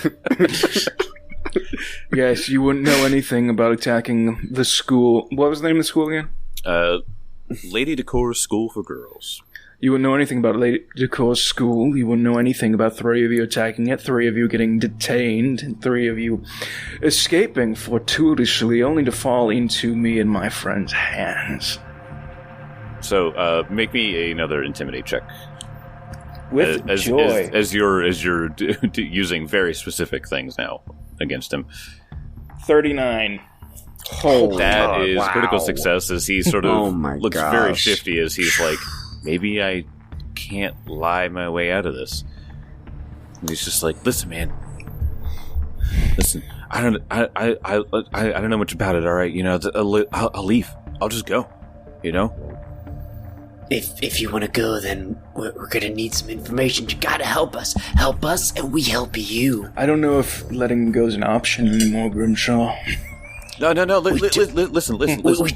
Speaker 2: Yes, you wouldn't know anything about attacking the school. What was the name of the school again?
Speaker 1: Lady Decor's School for Girls.
Speaker 2: You wouldn't know anything about Lady Decor's school. You wouldn't know anything about 3 of you attacking it, 3 of you getting detained, and 3 of you escaping fortuitously, only to fall into me and my friend's hands.
Speaker 1: So, make me another intimidate check.
Speaker 2: With joy.
Speaker 1: As you're using very specific things now against him.
Speaker 2: 39.
Speaker 3: Oh,
Speaker 1: that is critical success as he sort of looks very
Speaker 3: gosh.
Speaker 1: shifty as he's like, maybe I can't lie my way out of this. And he's just like, listen, man. Listen, I don't know much about it, all right? You know, I'll leave. I'll just go, you know?
Speaker 6: If you want to go, then we're going to need some information. You got to help us. Help us, and we help you.
Speaker 2: I don't know if letting him go is an option anymore, Grimshaw.
Speaker 1: No. Listen.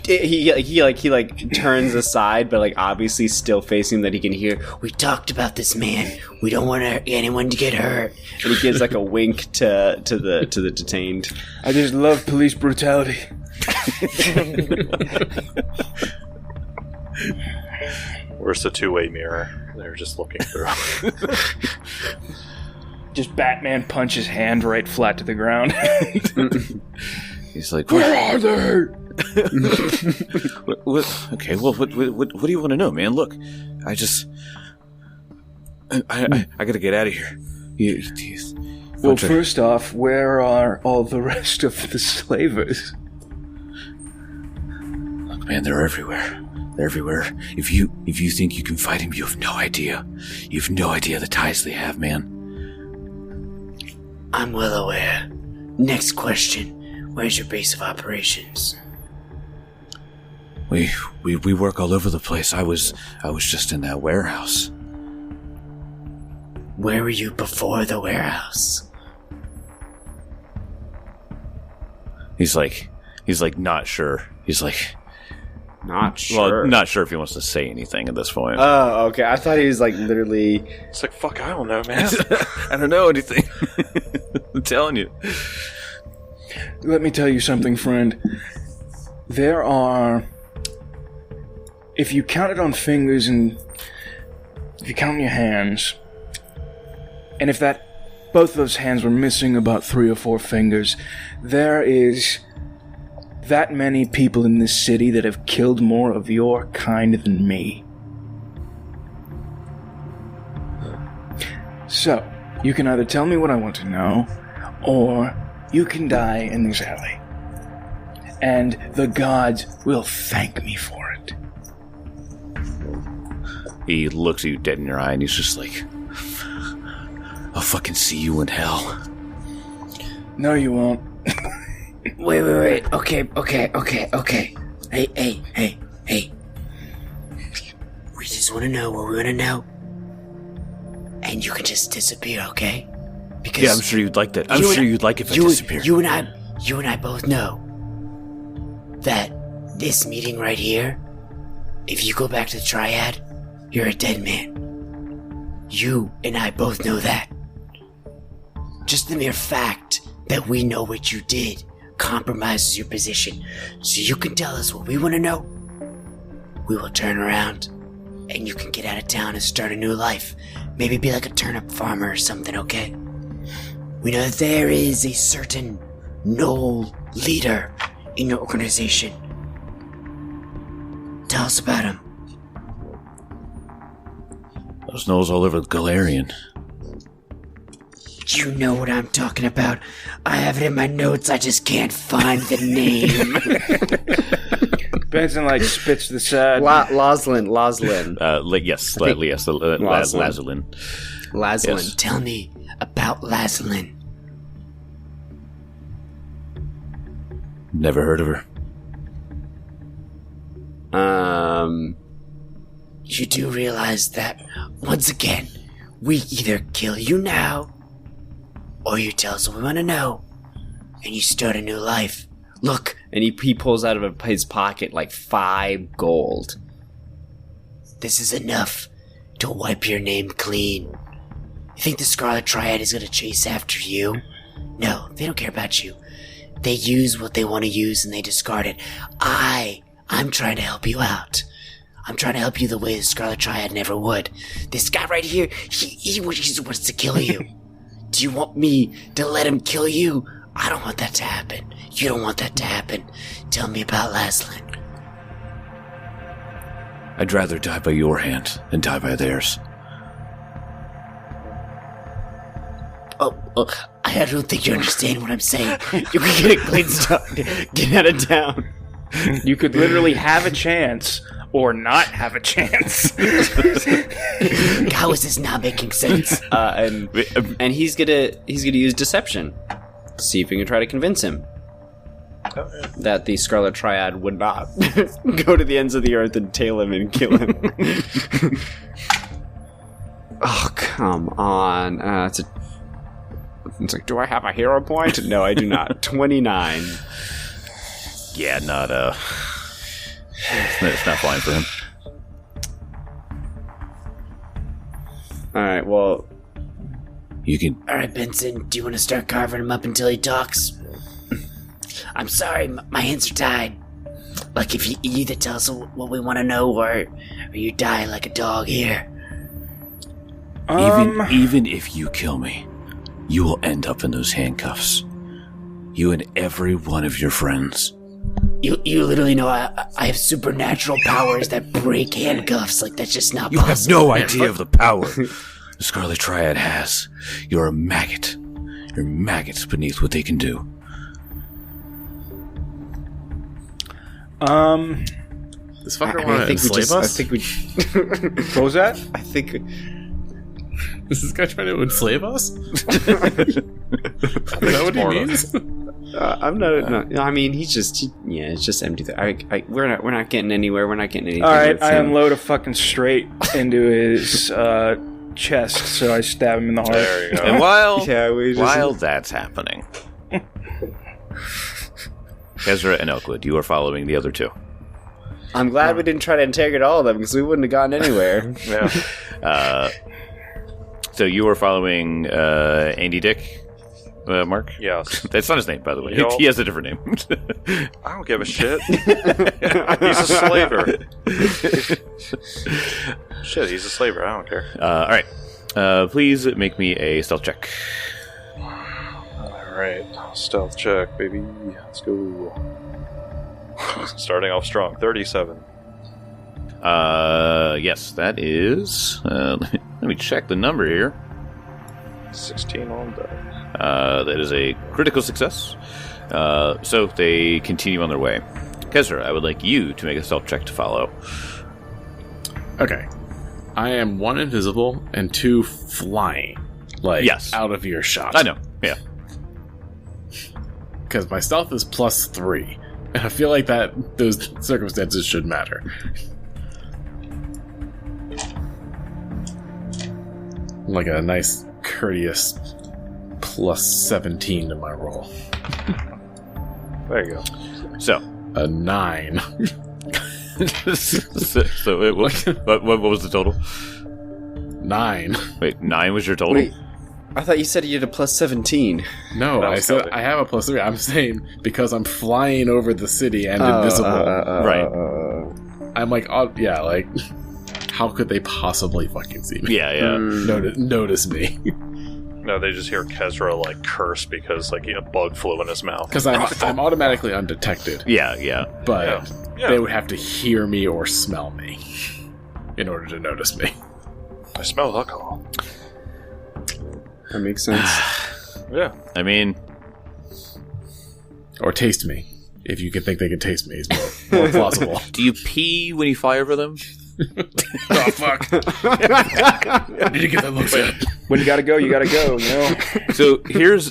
Speaker 3: He turns aside, but like obviously still facing that he can hear.
Speaker 6: We talked about this man. We don't want anyone to get hurt.
Speaker 3: And he gives like a wink to the detained.
Speaker 2: I just love police brutality.
Speaker 5: Where's the two-way mirror? They're just looking through.
Speaker 2: Just Batman punches hand right flat to the ground.
Speaker 1: He's like,
Speaker 2: where are they?
Speaker 1: Okay, well, what do you want to know, man? Look, I gotta get out of here.
Speaker 2: Well, first off, where are all the rest of the slavers?
Speaker 1: Look, man, they're everywhere. They're everywhere. If you think you can fight him, you have no idea. You have no idea the ties they have, man.
Speaker 6: I'm well aware. Next question. Where's your base of operations?
Speaker 1: We work all over the place. I was just in that warehouse.
Speaker 6: Where were you before the warehouse?
Speaker 1: He's like not sure. He's like
Speaker 3: not sure.
Speaker 1: Well, not sure if he wants to say anything at this point.
Speaker 3: Oh, okay. I thought he was like literally.
Speaker 5: It's like, fuck, I don't know, man.
Speaker 1: I don't know anything. I'm telling you.
Speaker 2: Let me tell you something, friend. There are, if you count it on fingers and if you count on your hands, and if both those hands were missing about 3 or 4 fingers, there is that many people in this city that have killed more of your kind than me. So, you can either tell me what I want to know, or you can die in this alley. And the gods will thank me for it.
Speaker 1: He looks at you dead in your eye and he's just like, I'll fucking see you in hell.
Speaker 2: No, you won't.
Speaker 6: Wait. Okay. Hey. We just want to know what we want to know. And you can just disappear, okay? Because
Speaker 1: yeah, I'm sure you'd like that. I'm sure you'd like if I disappeared.
Speaker 6: You and I both know that this meeting right here, if you go back to the Triad, you're a dead man. You and I both know that. Just the mere fact that we know what you did compromises your position. So you can tell us what we want to know. We will turn around, and you can get out of town and start a new life. Maybe be like a turnip farmer or something, okay? We know that there is a certain Knoll leader in your organization. Tell us about him.
Speaker 1: Those Knolls all over Galarian.
Speaker 6: You know what I'm talking about. I have it in my notes, I just can't find the name.
Speaker 2: Benson spits the side.
Speaker 3: Laslin.
Speaker 1: Yes, Laslin.
Speaker 3: Laslin.
Speaker 1: Yes.
Speaker 6: Tell me about Laslin.
Speaker 1: Never heard of her.
Speaker 6: You do realize that, once again, we either kill you now, or you tell us what we want to know, and you start a new life. Look.
Speaker 3: And he pulls out of his pocket 5 gold.
Speaker 6: This is enough to wipe your name clean. You think the Scarlet Triad is going to chase after you? No, they don't care about you. They use what they want to use and they discard it. I'm trying to help you out. I'm trying to help you the way the Scarlet Triad never would. This guy right here, he wants to kill you. Do you want me to let him kill you? I don't want that to happen. You don't want that to happen. Tell me about Laszlo.
Speaker 1: I'd rather die by your hand than die by theirs.
Speaker 6: Oh, I don't think you understand what I'm saying. You can get a clean start. Get out of town.
Speaker 2: You could literally have a chance or not have a chance.
Speaker 6: How is this not making sense?
Speaker 3: And he's gonna use deception. See if we can try to convince him that the Scarlet Triad would not go to the ends of the earth and tail him and kill him. Oh, come on. It's like, do I have a hero point? No, I do not. 29.
Speaker 1: Yeah, it's not flying for him.
Speaker 3: Alright, well...
Speaker 1: You can...
Speaker 6: Alright, Benson, do you want to start carving him up until he talks? I'm sorry, my hands are tied. Like, if you either tell us what we want to know, or you die like a dog here.
Speaker 1: Even if you kill me, you will end up in those handcuffs. You and every one of your friends.
Speaker 6: You literally know I have supernatural powers that break handcuffs. Like, that's just not
Speaker 1: You
Speaker 6: possible.
Speaker 1: have no idea of the power the Scarlet Triad has. You're a maggot. You're maggots beneath what they can do.
Speaker 4: This fucker want to enslave us?
Speaker 3: I think we...
Speaker 2: What was that?
Speaker 3: I think...
Speaker 4: Is this guy trying to enslave us? Is that what he means?
Speaker 3: I'm not. I mean, it's just empty. We're not getting anywhere. We're not getting anything.
Speaker 2: All right, I unload a fucking straight into his chest, so I stab him in the heart.
Speaker 5: There you go.
Speaker 1: And while
Speaker 3: while
Speaker 1: that's happening, Ezra and Elkwood, you are following the other two.
Speaker 3: I'm glad we didn't try to interrogate all of them because we wouldn't have gotten anywhere.
Speaker 5: Yeah.
Speaker 1: So you are following Andy Dick, Mark?
Speaker 5: Yes.
Speaker 1: That's not his name, by the way.
Speaker 5: Yo.
Speaker 1: He has a different name.
Speaker 5: I don't give a shit. He's a slaver. Shit, he's a slaver. I don't care.
Speaker 1: All right. Please make me a stealth check.
Speaker 5: Alright. Stealth check, baby. Let's go. Starting off strong. 37.
Speaker 1: Yes, that is... let me check the number here.
Speaker 5: 16 on die.
Speaker 1: That is a critical success. So they continue on their way. Kezra, I would like you to make a stealth check to follow.
Speaker 4: Okay. I am 1 invisible and 2 flying. Like,
Speaker 1: yes.
Speaker 4: Out of earshot.
Speaker 1: I know, yeah.
Speaker 4: Because my stealth is +3. And I feel like that those circumstances should matter. Like a nice, courteous +17 to my roll.
Speaker 5: There you go.
Speaker 1: So,
Speaker 4: A 9.
Speaker 1: so what was the total?
Speaker 4: 9.
Speaker 1: Wait, 9 was your total?
Speaker 3: Wait, I thought you said you had a +17.
Speaker 4: No, I said
Speaker 5: counting.
Speaker 4: I have a +3. I'm saying because I'm flying over the city and invisible.
Speaker 1: Right.
Speaker 4: I'm like, oh, yeah, like, how could they possibly fucking see me?
Speaker 1: Yeah.
Speaker 4: Notice me.
Speaker 5: No, they just hear Kezra, like, curse because, like, a bug flew in his mouth.
Speaker 4: Because I'm automatically undetected.
Speaker 1: Yeah.
Speaker 4: But
Speaker 5: Yeah.
Speaker 4: they would have to hear me or smell me in order to notice me.
Speaker 5: I smell alcohol.
Speaker 3: That makes sense.
Speaker 5: Yeah.
Speaker 1: I mean...
Speaker 4: Or taste me. If you can think they can taste me, is more plausible.
Speaker 1: Do you pee when you fly over them?
Speaker 4: Oh, fuck. I need to get that looked at.
Speaker 2: When you gotta go, you know?
Speaker 1: So here's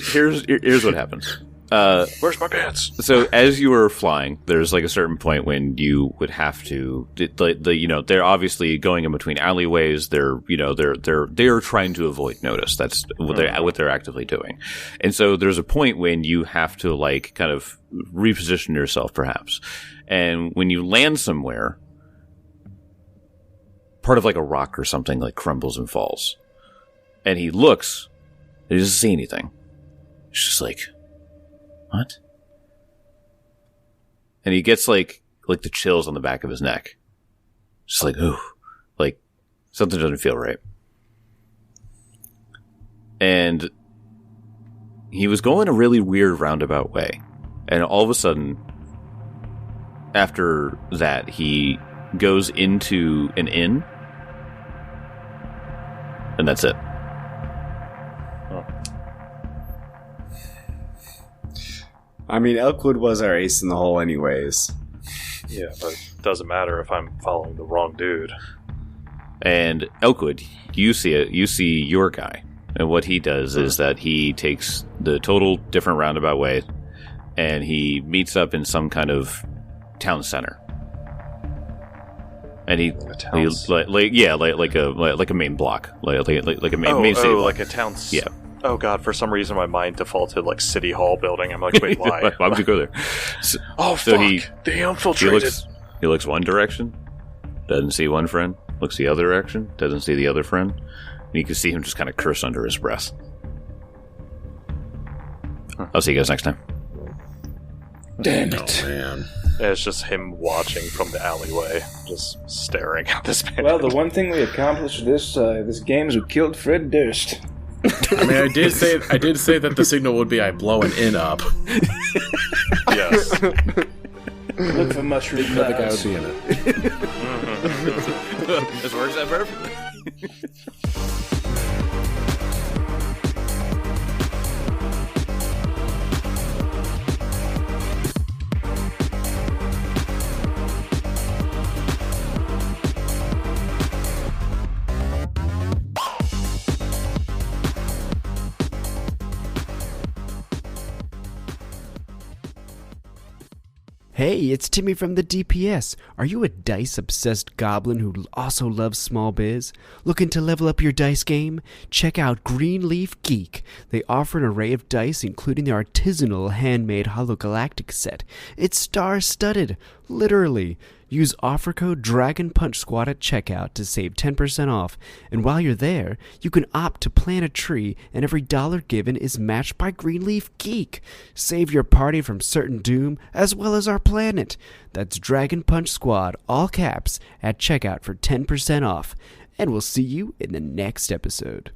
Speaker 1: what happens.
Speaker 5: Where's my pants?
Speaker 1: So as you are flying, there's like a certain point when you would have to, they're obviously going in between alleyways. They're trying to avoid notice. That's what they're actively doing. And so there's a point when you have to like kind of reposition yourself perhaps. And when you land somewhere, part of like a rock or something like crumbles and falls. And he looks, and he doesn't see anything. It's just like, what? and he gets like the chills on the back of his neck. Just like, ooh, like something doesn't feel right. And he was going a really weird roundabout way. And all of a sudden, after that, he goes into an inn. And that's it.
Speaker 5: Oh.
Speaker 3: I mean, Elkwood was our ace in the hole anyways.
Speaker 5: Yeah, but it doesn't matter if I'm following the wrong dude.
Speaker 1: And Elkwood, you see it. You see your guy. And what he does is that he takes the total different roundabout way, and he meets up in some kind of town center. And he like a main block, like a main city block.
Speaker 5: Like a town.
Speaker 1: Yeah.
Speaker 5: Oh god, for some reason my mind defaulted like City Hall building. I'm like, wait, why?
Speaker 1: Why would you go there?
Speaker 5: So fuck! They infiltrated.
Speaker 1: He looks one direction, doesn't see one friend. Looks the other direction, doesn't see the other friend. And you can see him just kind of curse under his breath. I'll see you guys next time.
Speaker 2: Damn it.
Speaker 4: Oh, man.
Speaker 5: It's just him watching from the alleyway, just staring at this man.
Speaker 2: Well, the one thing we accomplished with this game is we killed Fred Durst.
Speaker 4: I mean, I did say that the signal would be I blow an inn up.
Speaker 5: Yes.
Speaker 2: Look for mushroom clouds.
Speaker 4: The guy would be in it.
Speaker 1: This works out perfectly.
Speaker 6: Hey, it's Timmy from the DPS. Are you a dice-obsessed goblin who also loves small biz? Looking to level up your dice game? Check out Greenleaf Geek. They offer an array of dice, including their artisanal handmade hologalactic set. It's star-studded, literally. Use offer code Dragon Punch Squad at checkout to save 10% off. And while you're there, you can opt to plant a tree, and every dollar given is matched by Greenleaf Geek. Save your party from certain doom, as well as our planet. That's Dragon Punch Squad, all caps, at checkout for 10% off. And we'll see you in the next episode.